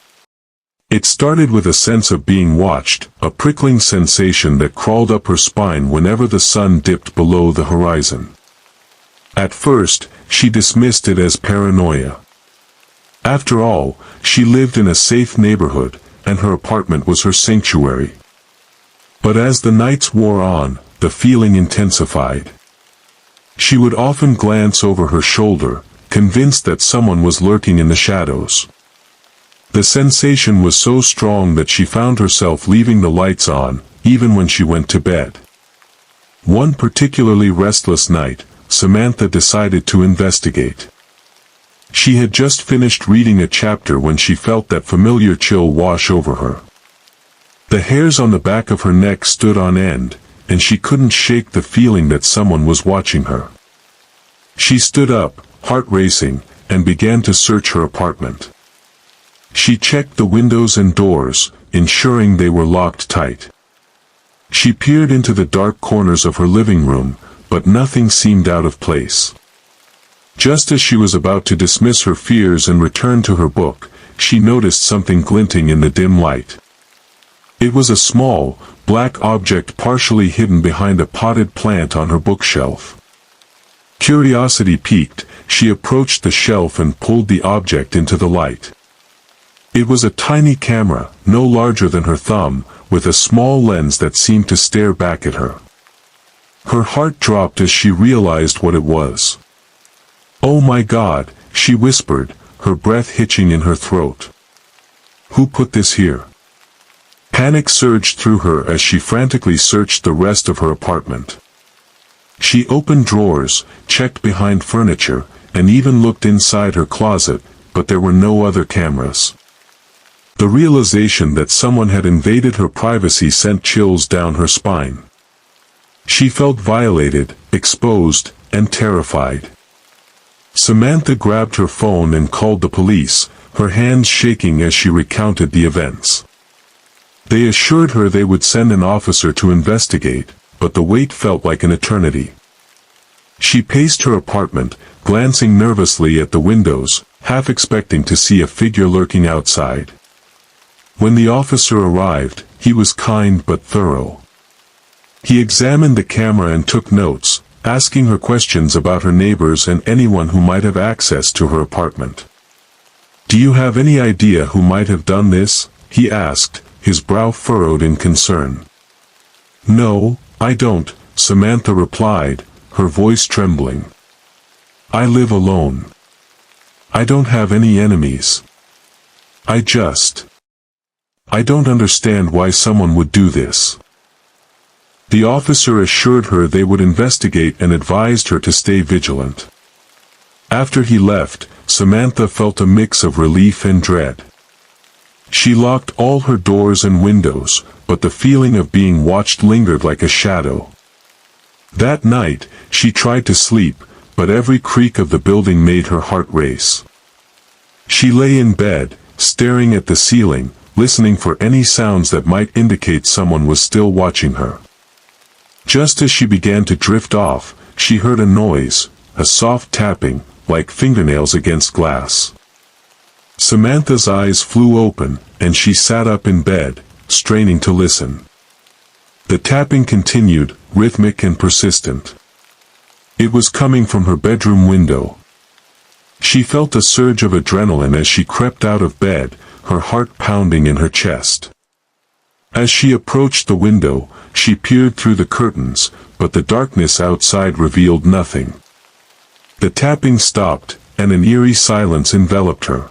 S1: It started with a sense of being watched, a prickling sensation that crawled up her spine whenever the sun dipped below the horizon. At first, she dismissed it as paranoia. After all, she lived in a safe neighborhood, and her apartment was her sanctuary. But as the nights wore on, the feeling intensified. She would often glance over her shoulder, convinced that someone was lurking in the shadows. The sensation was so strong that she found herself leaving the lights on, even when she went to bed. One particularly restless night, Samantha decided to investigate. She had just finished reading a chapter when she felt that familiar chill wash over her. The hairs on the back of her neck stood on end, and she couldn't shake the feeling that someone was watching her. She stood up, heart racing, and began to search her apartment. She checked the windows and doors, ensuring they were locked tight. She peered into the dark corners of her living room, but nothing seemed out of place. Just as she was about to dismiss her fears and return to her book, she noticed something glinting in the dim light. It was a small, black object partially hidden behind a potted plant on her bookshelf. Curiosity piqued, she approached the shelf and pulled the object into the light. It was a tiny camera, no larger than her thumb, with a small lens that seemed to stare back at her. Her heart dropped as she realized what it was. "Oh my God," she whispered, her breath hitching in her throat. "Who put this here?" Panic surged through her as she frantically searched the rest of her apartment. She opened drawers, checked behind furniture, and even looked inside her closet, but there were no other cameras. The realization that someone had invaded her privacy sent chills down her spine. She felt violated, exposed, and terrified. Samantha grabbed her phone and called the police, her hands shaking as she recounted the events. They assured her they would send an officer to investigate, but the wait felt like an eternity. She paced her apartment, glancing nervously at the windows, half expecting to see a figure lurking outside. When the officer arrived, he was kind but thorough. He examined the camera and took notes, asking her questions about her neighbors and anyone who might have access to her apartment. "Do you have any idea who might have done this?" he asked, his brow furrowed in concern. "No, I don't," Samantha replied, her voice trembling. "I live alone. I don't have any enemies. I don't understand why someone would do this." The officer assured her they would investigate and advised her to stay vigilant. After he left, Samantha felt a mix of relief and dread. She locked all her doors and windows, but the feeling of being watched lingered like a shadow. That night, she tried to sleep, but every creak of the building made her heart race. She lay in bed, staring at the ceiling, listening for any sounds that might indicate someone was still watching her. Just as she began to drift off, she heard a noise, a soft tapping, like fingernails against glass. Samantha's eyes flew open, and she sat up in bed, straining to listen. The tapping continued, rhythmic and persistent. It was coming from her bedroom window. She felt a surge of adrenaline as she crept out of bed, her heart pounding in her chest. As she approached the window, she peered through the curtains, but the darkness outside revealed nothing. The tapping stopped, and an eerie silence enveloped her.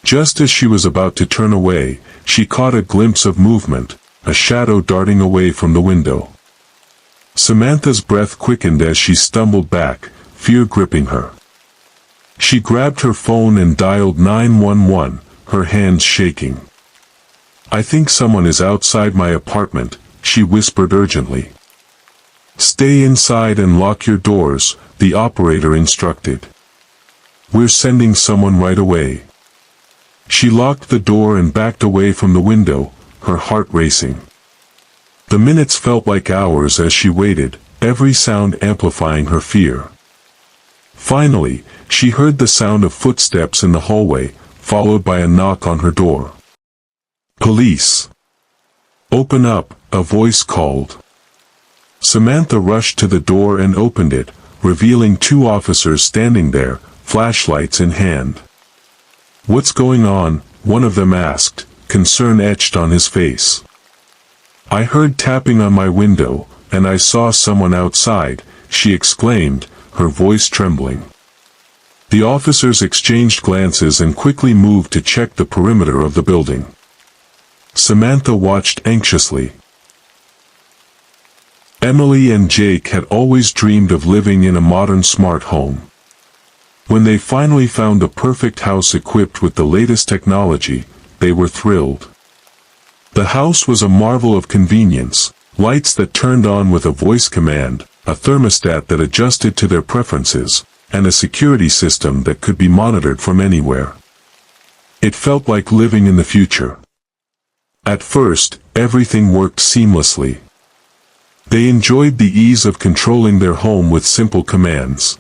S1: Just as she was about to turn away, she caught a glimpse of movement, a shadow darting away from the window. Samantha's breath quickened as she stumbled back, fear gripping her. She grabbed her phone and dialed 911, her hands shaking. "I think someone is outside my apartment," she whispered urgently. "Stay inside and lock your doors," the operator instructed. "We're sending someone right away." She locked the door and backed away from the window, her heart racing. The minutes felt like hours as she waited, every sound amplifying her fear. Finally, she heard the sound of footsteps in the hallway, followed by a knock on her door. "Police! Open up," a voice called. Samantha rushed to the door and opened it, revealing two officers standing there, flashlights in hand. "What's going on?" one of them asked, concern etched on his face. "I heard tapping on my window, and I saw someone outside," she exclaimed, her voice trembling. The officers exchanged glances and quickly moved to check the perimeter of the building. Samantha watched anxiously. Emily and Jake had always dreamed of living in a modern smart home. When they finally found the perfect house equipped with the latest technology, they were thrilled. The house was a marvel of convenience, lights that turned on with a voice command, a thermostat that adjusted to their preferences, and a security system that could be monitored from anywhere. It felt like living in the future. At first, everything worked seamlessly. They enjoyed the ease of controlling their home with simple commands.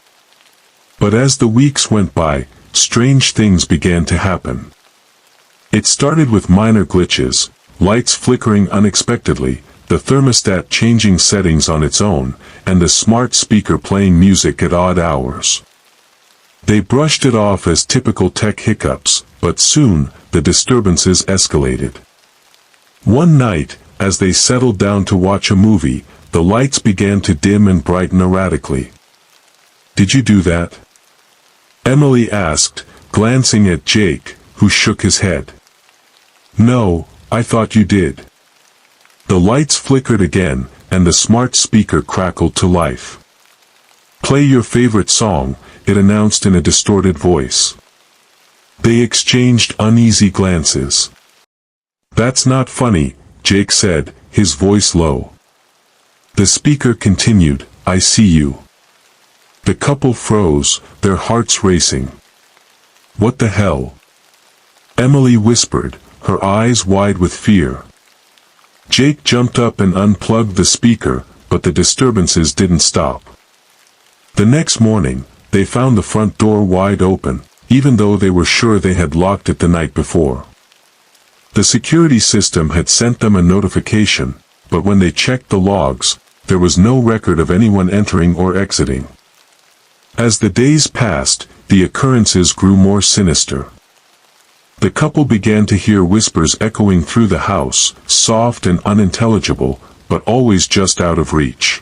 S1: But as the weeks went by, strange things began to happen. It started with minor glitches, lights flickering unexpectedly, the thermostat changing settings on its own, and the smart speaker playing music at odd hours. They brushed it off as typical tech hiccups, but soon, the disturbances escalated. One night, as they settled down to watch a movie, the lights began to dim and brighten erratically. "Did you do that?" Emily asked, glancing at Jake, who shook his head. "No, I thought you did." The lights flickered again, and the smart speaker crackled to life. "Play your favorite song," it announced in a distorted voice. They exchanged uneasy glances. "That's not funny," Jake said, his voice low. The speaker continued, "I see you." The couple froze, their hearts racing. "What the hell?" Emily whispered, her eyes wide with fear. Jake jumped up and unplugged the speaker, but the disturbances didn't stop. The next morning, they found the front door wide open, even though they were sure they had locked it the night before. The security system had sent them a notification, but when they checked the logs, there was no record of anyone entering or exiting. As the days passed, the occurrences grew more sinister. The couple began to hear whispers echoing through the house, soft and unintelligible, but always just out of reach.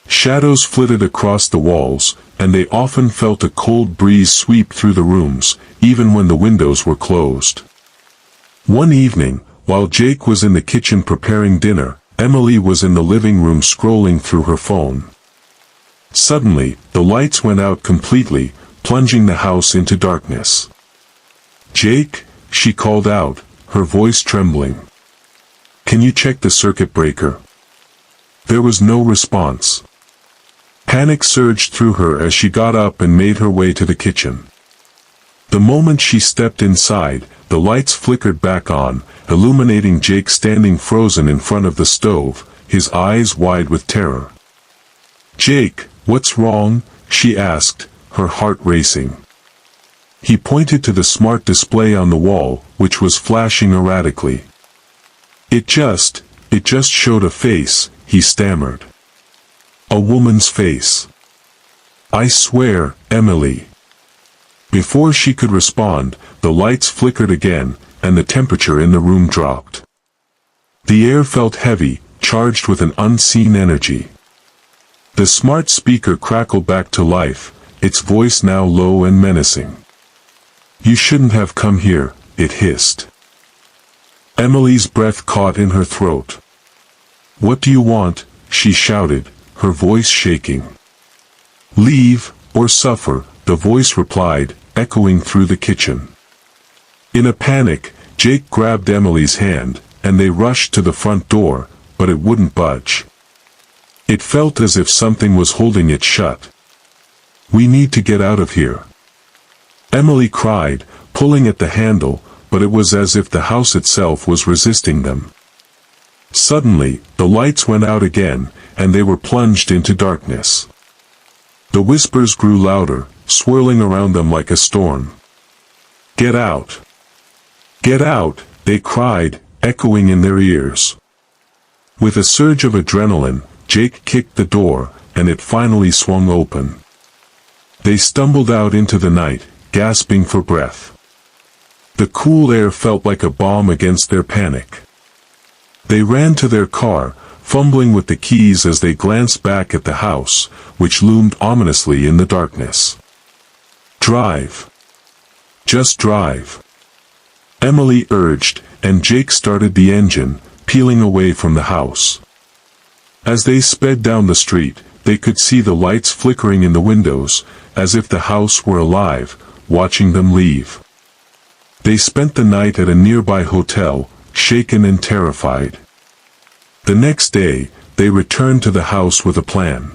S1: Shadows flitted across the walls, and they often felt a cold breeze sweep through the rooms, even when the windows were closed. One evening, while Jake was in the kitchen preparing dinner, Emily was in the living room scrolling through her phone. Suddenly, the lights went out completely, plunging the house into darkness. "Jake," she called out, her voice trembling. "Can you check the circuit breaker?" There was no response. Panic surged through her as she got up and made her way to the kitchen. The moment she stepped inside, the lights flickered back on, illuminating Jake standing frozen in front of the stove, his eyes wide with terror. "Jake, what's wrong?" she asked, her heart racing. He pointed to the smart display on the wall, which was flashing erratically. It just showed a face," he stammered. "A woman's face." I swear, Emily." Before she could respond, the lights flickered again, and the temperature in the room dropped. The air felt heavy, charged with an unseen energy. The smart speaker crackled back to life, its voice now low and menacing. "You shouldn't have come here," it hissed. Emily's breath caught in her throat. "What do you want?" she shouted, her voice shaking. "Leave, or suffer," the voice replied, echoing through the kitchen. In a panic, Jake grabbed Emily's hand, and they rushed to the front door, but it wouldn't budge. It felt as if something was holding it shut. "We need to get out of here," Emily cried, pulling at the handle, but it was as if the house itself was resisting them. Suddenly, the lights went out again, and they were plunged into darkness. The whispers grew louder, swirling around them like a storm. "Get out! Get out!" they cried, echoing in their ears. With a surge of adrenaline, Jake kicked the door, and it finally swung open. They stumbled out into the night, gasping for breath. The cool air felt like a balm against their panic. They ran to their car, fumbling with the keys as they glanced back at the house, which loomed ominously in the darkness. "Drive. Just drive," Emily urged, and Jake started the engine, peeling away from the house. As they sped down the street, they could see the lights flickering in the windows, as if the house were alive, watching them leave. They spent the night at a nearby hotel, shaken and terrified. The next day, they returned to the house with a plan.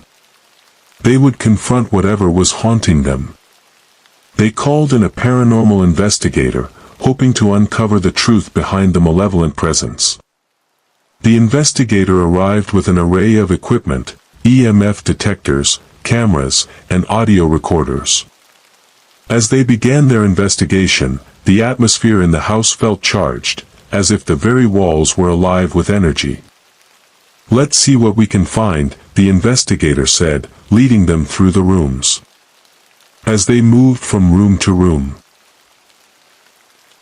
S1: They would confront whatever was haunting them. They called in a paranormal investigator, hoping to uncover the truth behind the malevolent presence. The investigator arrived with an array of equipment, EMF detectors, cameras, and audio recorders. As they began their investigation, the atmosphere in the house felt charged, as if the very walls were alive with energy. "Let's see what we can find," the investigator said, leading them through the rooms. As they moved from room to room,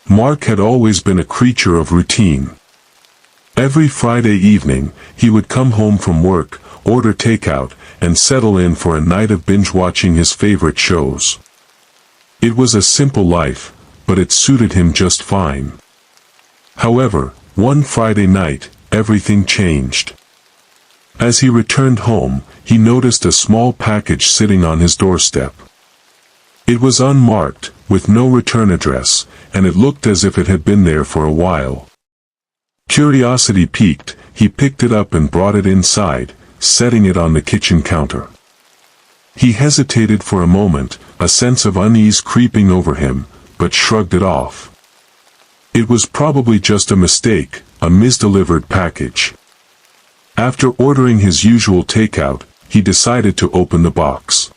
S1: Mark had always been a creature of routine. Every Friday evening, he would come home from work, order takeout, and settle in for a night of binge-watching his favorite shows. It was a simple life, but it suited him just fine. However, one Friday night, everything changed. As he returned home, he noticed a small package sitting on his doorstep. It was unmarked, with no return address, and it looked as if it had been there for a while. Curiosity piqued, he picked it up and brought it inside, setting it on the kitchen counter. He hesitated for a moment, a sense of unease creeping over him, but shrugged it off. It was probably just a mistake, a misdelivered package. After ordering his usual takeout, he decided to open the box.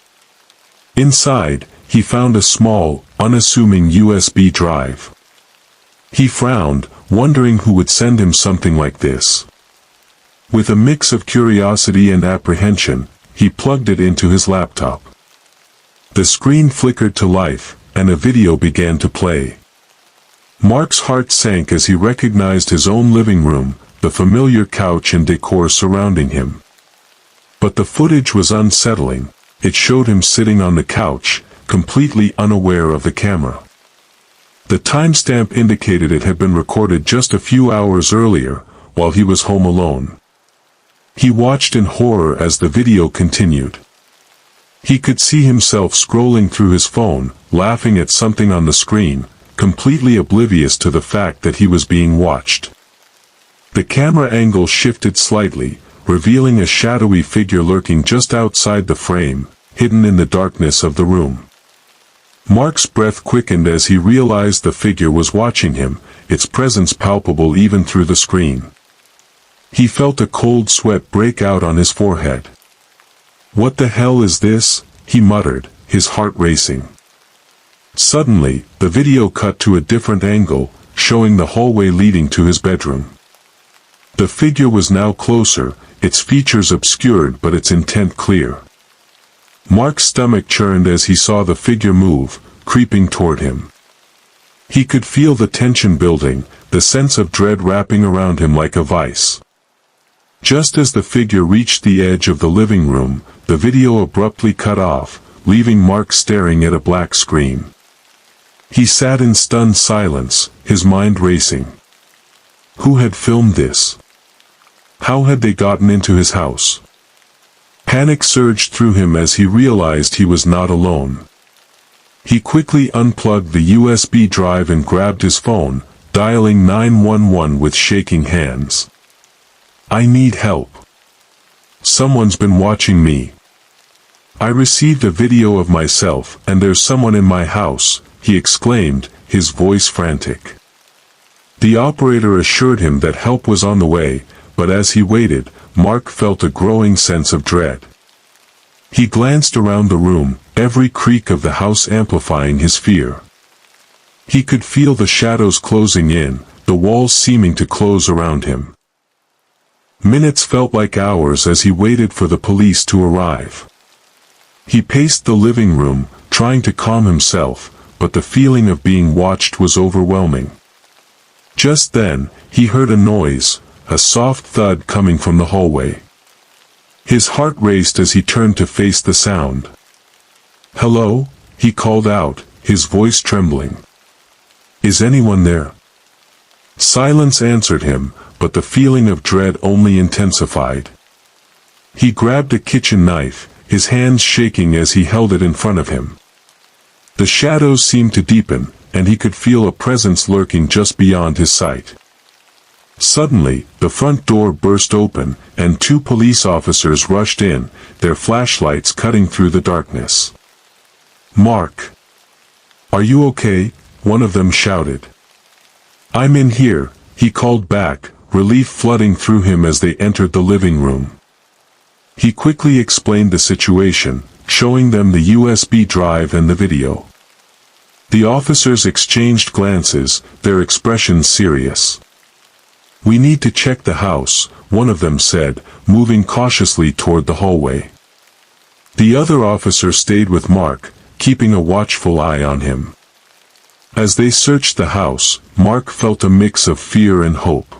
S1: Inside, he found a small, unassuming USB drive. He frowned, wondering who would send him something like this. With a mix of curiosity and apprehension, he plugged it into his laptop. The screen flickered to life, and a video began to play. Mark's heart sank as he recognized his own living room, the familiar couch and decor surrounding him. But the footage was unsettling. It showed him sitting on the couch, completely unaware of the camera. The timestamp indicated it had been recorded just a few hours earlier, while he was home alone. He watched in horror as the video continued. He could see himself scrolling through his phone, laughing at something on the screen, completely oblivious to the fact that he was being watched. The camera angle shifted slightly, revealing a shadowy figure lurking just outside the frame, hidden in the darkness of the room. Mark's breath quickened as he realized the figure was watching him, its presence palpable even through the screen. He felt a cold sweat break out on his forehead. "What the hell is this?" he muttered, his heart racing. Suddenly, the video cut to a different angle, showing the hallway leading to his bedroom. The figure was now closer, its features obscured but its intent clear. Mark's stomach churned as he saw the figure move, creeping toward him. He could feel the tension building, the sense of dread wrapping around him like a vice. Just as the figure reached the edge of the living room, the video abruptly cut off, leaving Mark staring at a black screen. He sat in stunned silence, his mind racing. Who had filmed this? How had they gotten into his house? Panic surged through him as he realized he was not alone. He quickly unplugged the USB drive and grabbed his phone, dialing 911 with shaking hands. I need help. Someone's been watching me. I received a video of myself, and there's someone in my house, he exclaimed, his voice frantic. The operator assured him that help was on the way, but as he waited, Mark felt a growing sense of dread. He glanced around the room, every creak of the house amplifying his fear. He could feel the shadows closing in, the walls seeming to close around him. Minutes felt like hours as he waited for the police to arrive. He paced the living room, trying to calm himself, but the feeling of being watched was overwhelming. Just then, he heard a noise, a soft thud coming from the hallway. His heart raced as he turned to face the sound. "Hello?" he called out, his voice trembling. "Is anyone there?" Silence answered him, but the feeling of dread only intensified. He grabbed a kitchen knife, his hands shaking as he held it in front of him. The shadows seemed to deepen, and he could feel a presence lurking just beyond his sight. Suddenly, the front door burst open, and two police officers rushed in, their flashlights cutting through the darkness. "Mark! Are you okay?" one of them shouted. "I'm in here," he called back, relief flooding through him as they entered the living room. He quickly explained the situation, showing them the USB drive and the video. The officers exchanged glances, their expressions serious. "We need to check the house," one of them said, moving cautiously toward the hallway. The other officer stayed with Mark, keeping a watchful eye on him. As they searched the house, Mark felt a mix of fear and hope.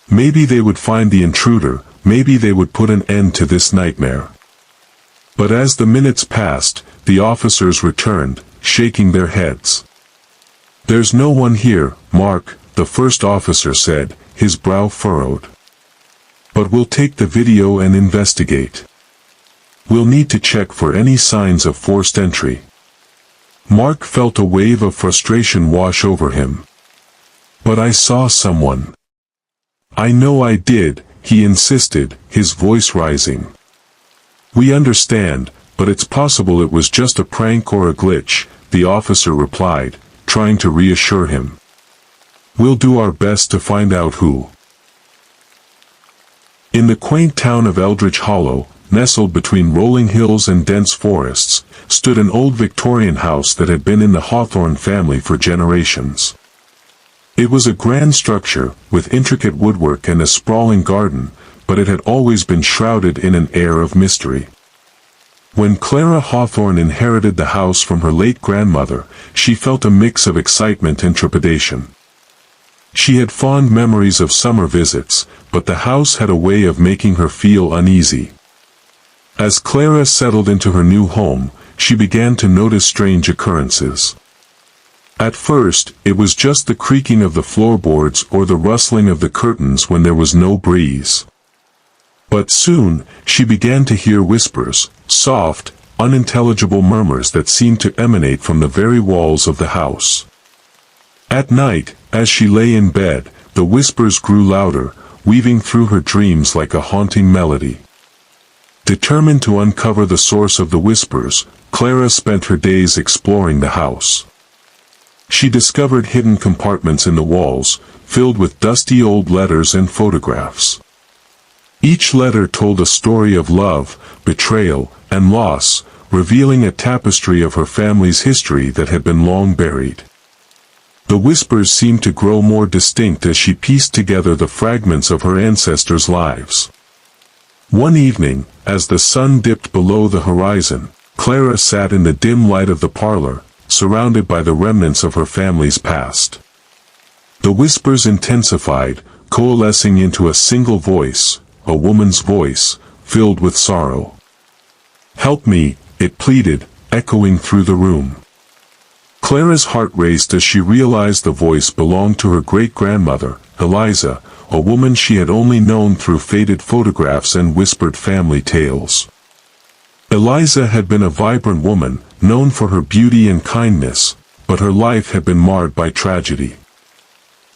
S1: Maybe they would find the intruder, maybe they would put an end to this nightmare. But as the minutes passed, the officers returned, shaking their heads. "There's no one here, Mark," the first officer said, his brow furrowed. "But we'll take the video and investigate. We'll need to check for any signs of forced entry." Mark felt a wave of frustration wash over him. "But I saw someone." "I know I did," he insisted, his voice rising. "We understand, but it's possible it was just a prank or a glitch," the officer replied, trying to reassure him. "We'll do our best to find out who." In the quaint town of Eldridge Hollow, nestled between rolling hills and dense forests, stood an old Victorian house that had been in the Hawthorne family for generations. It was a grand structure, with intricate woodwork and a sprawling garden, but it had always been shrouded in an air of mystery. When Clara Hawthorne inherited the house from her late grandmother, she felt a mix of excitement and trepidation. She had fond memories of summer visits, but the house had a way of making her feel uneasy. As Clara settled into her new home, she began to notice strange occurrences. At first, it was just the creaking of the floorboards or the rustling of the curtains when there was no breeze. But soon, she began to hear whispers, soft, unintelligible murmurs that seemed to emanate from the very walls of the house. At night, as she lay in bed, the whispers grew louder, weaving through her dreams like a haunting melody. Determined to uncover the source of the whispers, Clara spent her days exploring the house. She discovered hidden compartments in the walls, filled with dusty old letters and photographs. Each letter told a story of love, betrayal, and loss, revealing a tapestry of her family's history that had been long buried. The whispers seemed to grow more distinct as she pieced together the fragments of her ancestors' lives. One evening, as the sun dipped below the horizon, Clara sat in the dim light of the parlor, surrounded by the remnants of her family's past. The whispers intensified, coalescing into a single voice, a woman's voice, filled with sorrow. "Help me," it pleaded, echoing through the room. Clara's heart raced as she realized the voice belonged to her great-grandmother, Eliza, a woman she had only known through faded photographs and whispered family tales. Eliza had been a vibrant woman, known for her beauty and kindness, but her life had been marred by tragedy.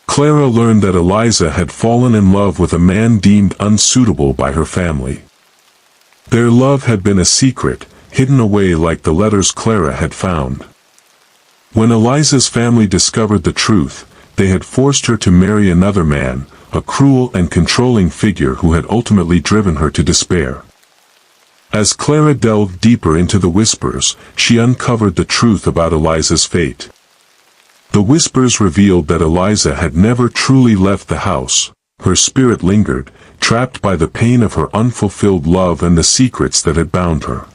S1: Clara learned that Eliza had fallen in love with a man deemed unsuitable by her family. Their love had been a secret, hidden away like the letters Clara had found. When Eliza's family discovered the truth, they had forced her to marry another man, a cruel and controlling figure who had ultimately driven her to despair. As Clara delved deeper into the whispers, she uncovered the truth about Eliza's fate. The whispers revealed that Eliza had never truly left the house. Her spirit lingered, trapped by the pain of her unfulfilled love and the secrets that had bound her.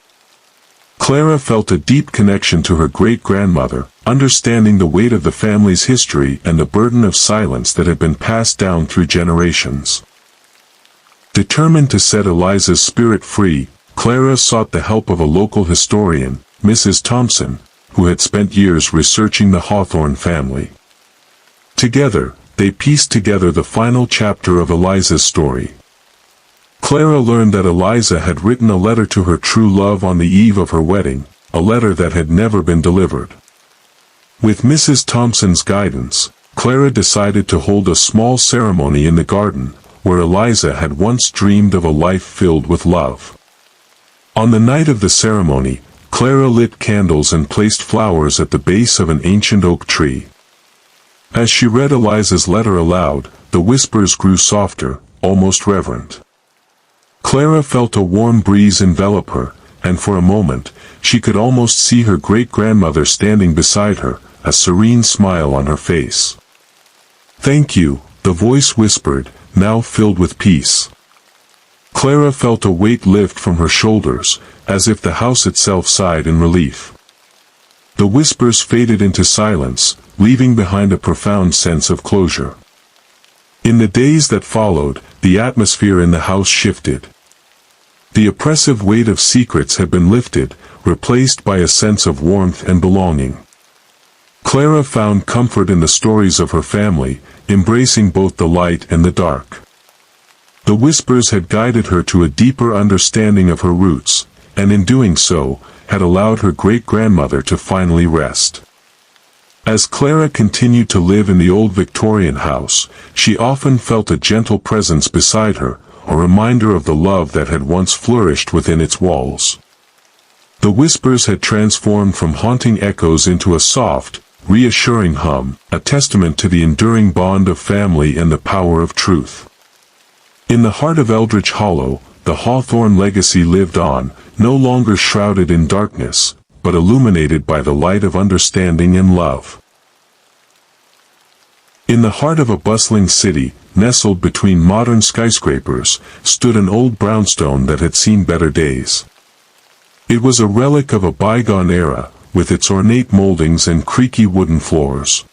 S1: Clara felt a deep connection to her great-grandmother, understanding the weight of the family's history and the burden of silence that had been passed down through generations. Determined to set Eliza's spirit free, Clara sought the help of a local historian, Mrs. Thompson, who had spent years researching the Hawthorne family. Together, they pieced together the final chapter of Eliza's story. Clara learned that Eliza had written a letter to her true love on the eve of her wedding, a letter that had never been delivered. With Mrs. Thompson's guidance, Clara decided to hold a small ceremony in the garden, where Eliza had once dreamed of a life filled with love. On the night of the ceremony, Clara lit candles and placed flowers at the base of an ancient oak tree. As she read Eliza's letter aloud, the whispers grew softer, almost reverent. Clara felt a warm breeze envelop her, and for a moment, she could almost see her great-grandmother standing beside her, a serene smile on her face. "Thank you," the voice whispered, now filled with peace. Clara felt a weight lift from her shoulders, as if the house itself sighed in relief. The whispers faded into silence, leaving behind a profound sense of closure. In the days that followed, the atmosphere in the house shifted. The oppressive weight of secrets had been lifted, replaced by a sense of warmth and belonging. Clara found comfort in the stories of her family, embracing both the light and the dark. The whispers had guided her to a deeper understanding of her roots, and in doing so, had allowed her great-grandmother to finally rest. As Clara continued to live in the old Victorian house, she often felt a gentle presence beside her, a reminder of the love that had once flourished within its walls. The whispers had transformed from haunting echoes into a soft, reassuring hum, a testament to the enduring bond of family and the power of truth. In the heart of Eldridge Hollow, the Hawthorne legacy lived on, no longer shrouded in darkness, but illuminated by the light of understanding and love. In the heart of a bustling city, nestled between modern skyscrapers, stood an old brownstone that had seen better days. It was a relic of a bygone era, with its ornate moldings and creaky wooden floors.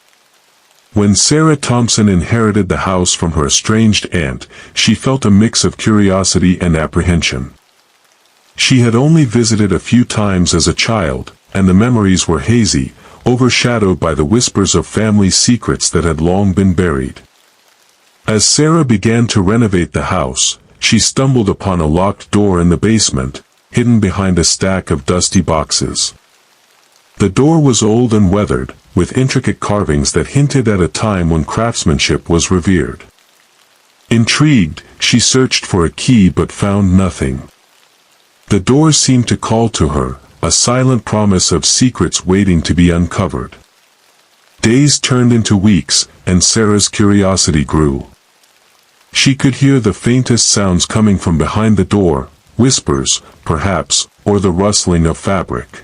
S1: When Sarah Thompson inherited the house from her estranged aunt, she felt a mix of curiosity and apprehension. She had only visited a few times as a child, and the memories were hazy, overshadowed by the whispers of family secrets that had long been buried. As Sarah began to renovate the house, she stumbled upon a locked door in the basement, hidden behind a stack of dusty boxes. The door was old and weathered, with intricate carvings that hinted at a time when craftsmanship was revered. Intrigued, she searched for a key but found nothing. The door seemed to call to her, a silent promise of secrets waiting to be uncovered. Days turned into weeks, and Sarah's curiosity grew. She could hear the faintest sounds coming from behind the door, whispers, perhaps, or the rustling of fabric.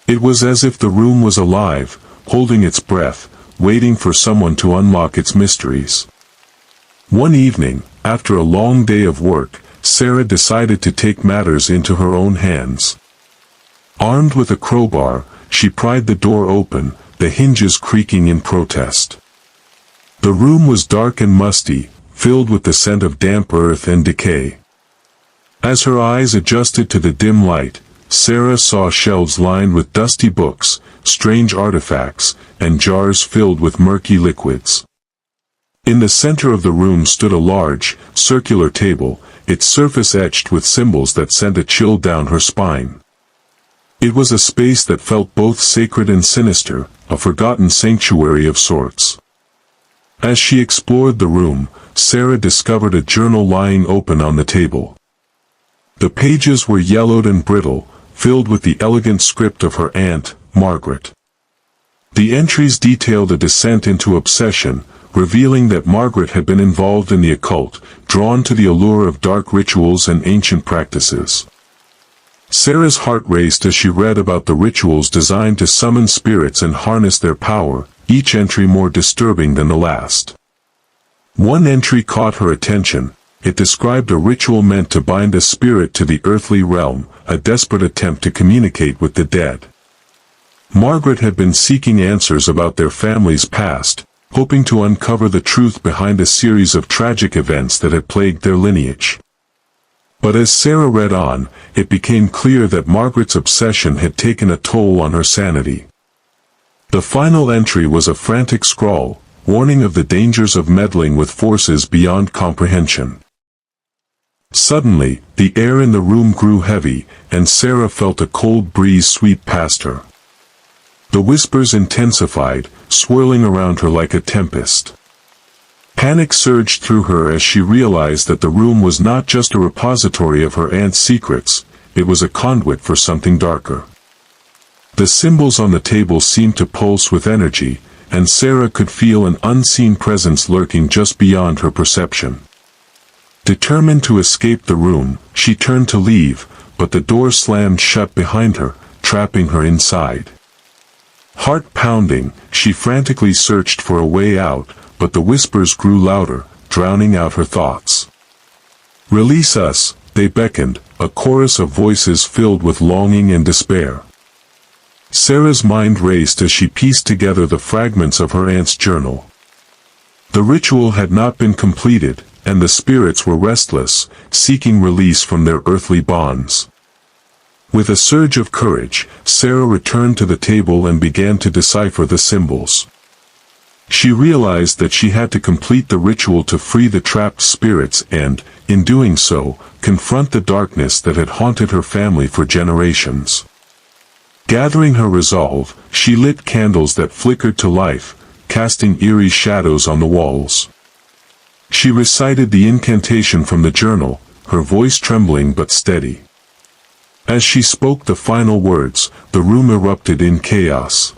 S1: It was as if the room was alive, holding its breath, waiting for someone to unlock its mysteries. One evening, after a long day of work, Sarah decided to take matters into her own hands. Armed with a crowbar, she pried the door open, the hinges creaking in protest. The room was dark and musty, filled with the scent of damp earth and decay. As her eyes adjusted to the dim light, Sarah saw shelves lined with dusty books, strange artifacts, and jars filled with murky liquids. In the center of the room stood a large, circular table, its surface etched with symbols that sent a chill down her spine. It was a space that felt both sacred and sinister, a forgotten sanctuary of sorts. As she explored the room, Sarah discovered a journal lying open on the table. The pages were yellowed and brittle, filled with the elegant script of her aunt, Margaret. The entries detailed a descent into obsession, revealing that Margaret had been involved in the occult, drawn to the allure of dark rituals and ancient practices. Sarah's heart raced as she read about the rituals designed to summon spirits and harness their power, each entry more disturbing than the last. One entry caught her attention. It described a ritual meant to bind a spirit to the earthly realm, a desperate attempt to communicate with the dead. Margaret had been seeking answers about their family's past, hoping to uncover the truth behind a series of tragic events that had plagued their lineage. But as Sarah read on, it became clear that Margaret's obsession had taken a toll on her sanity. The final entry was a frantic scrawl, warning of the dangers of meddling with forces beyond comprehension. Suddenly, the air in the room grew heavy, and Sarah felt a cold breeze sweep past her. The whispers intensified, swirling around her like a tempest. Panic surged through her as she realized that the room was not just a repository of her aunt's secrets, it was a conduit for something darker. The symbols on the table seemed to pulse with energy, and Sarah could feel an unseen presence lurking just beyond her perception. Determined to escape the room, she turned to leave, but the door slammed shut behind her, trapping her inside. Heart pounding, she frantically searched for a way out, but the whispers grew louder, drowning out her thoughts. "Release us," they beckoned, a chorus of voices filled with longing and despair. Sarah's mind raced as she pieced together the fragments of her aunt's journal. The ritual had not been completed, and the spirits were restless, seeking release from their earthly bonds. With a surge of courage, Sarah returned to the table and began to decipher the symbols. She realized that she had to complete the ritual to free the trapped spirits and, in doing so, confront the darkness that had haunted her family for generations. Gathering her resolve, she lit candles that flickered to life, casting eerie shadows on the walls. She recited the incantation from the journal, her voice trembling but steady. As she spoke the final words, the room erupted in chaos.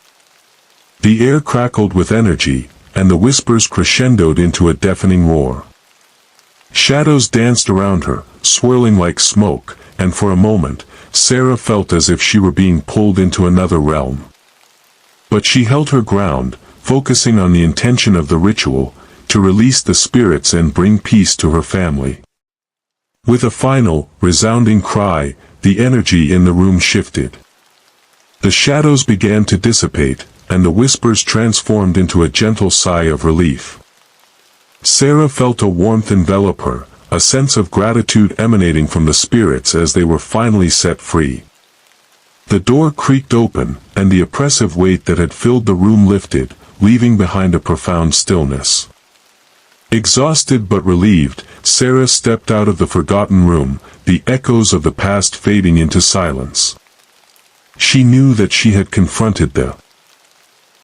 S1: The air crackled with energy, and the whispers crescendoed into a deafening roar. Shadows danced around her, swirling like smoke, and for a moment, Sarah felt as if she were being pulled into another realm. But she held her ground, focusing on the intention of the ritual, to release the spirits and bring peace to her family. With a final, resounding cry, the energy in the room shifted. The shadows began to dissipate, and the whispers transformed into a gentle sigh of relief. Sarah felt a warmth envelop her, a sense of gratitude emanating from the spirits as they were finally set free. The door creaked open, and the oppressive weight that had filled the room lifted, leaving behind a profound stillness. Exhausted but relieved, Sarah stepped out of the forgotten room, the echoes of the past fading into silence. She knew that she had confronted the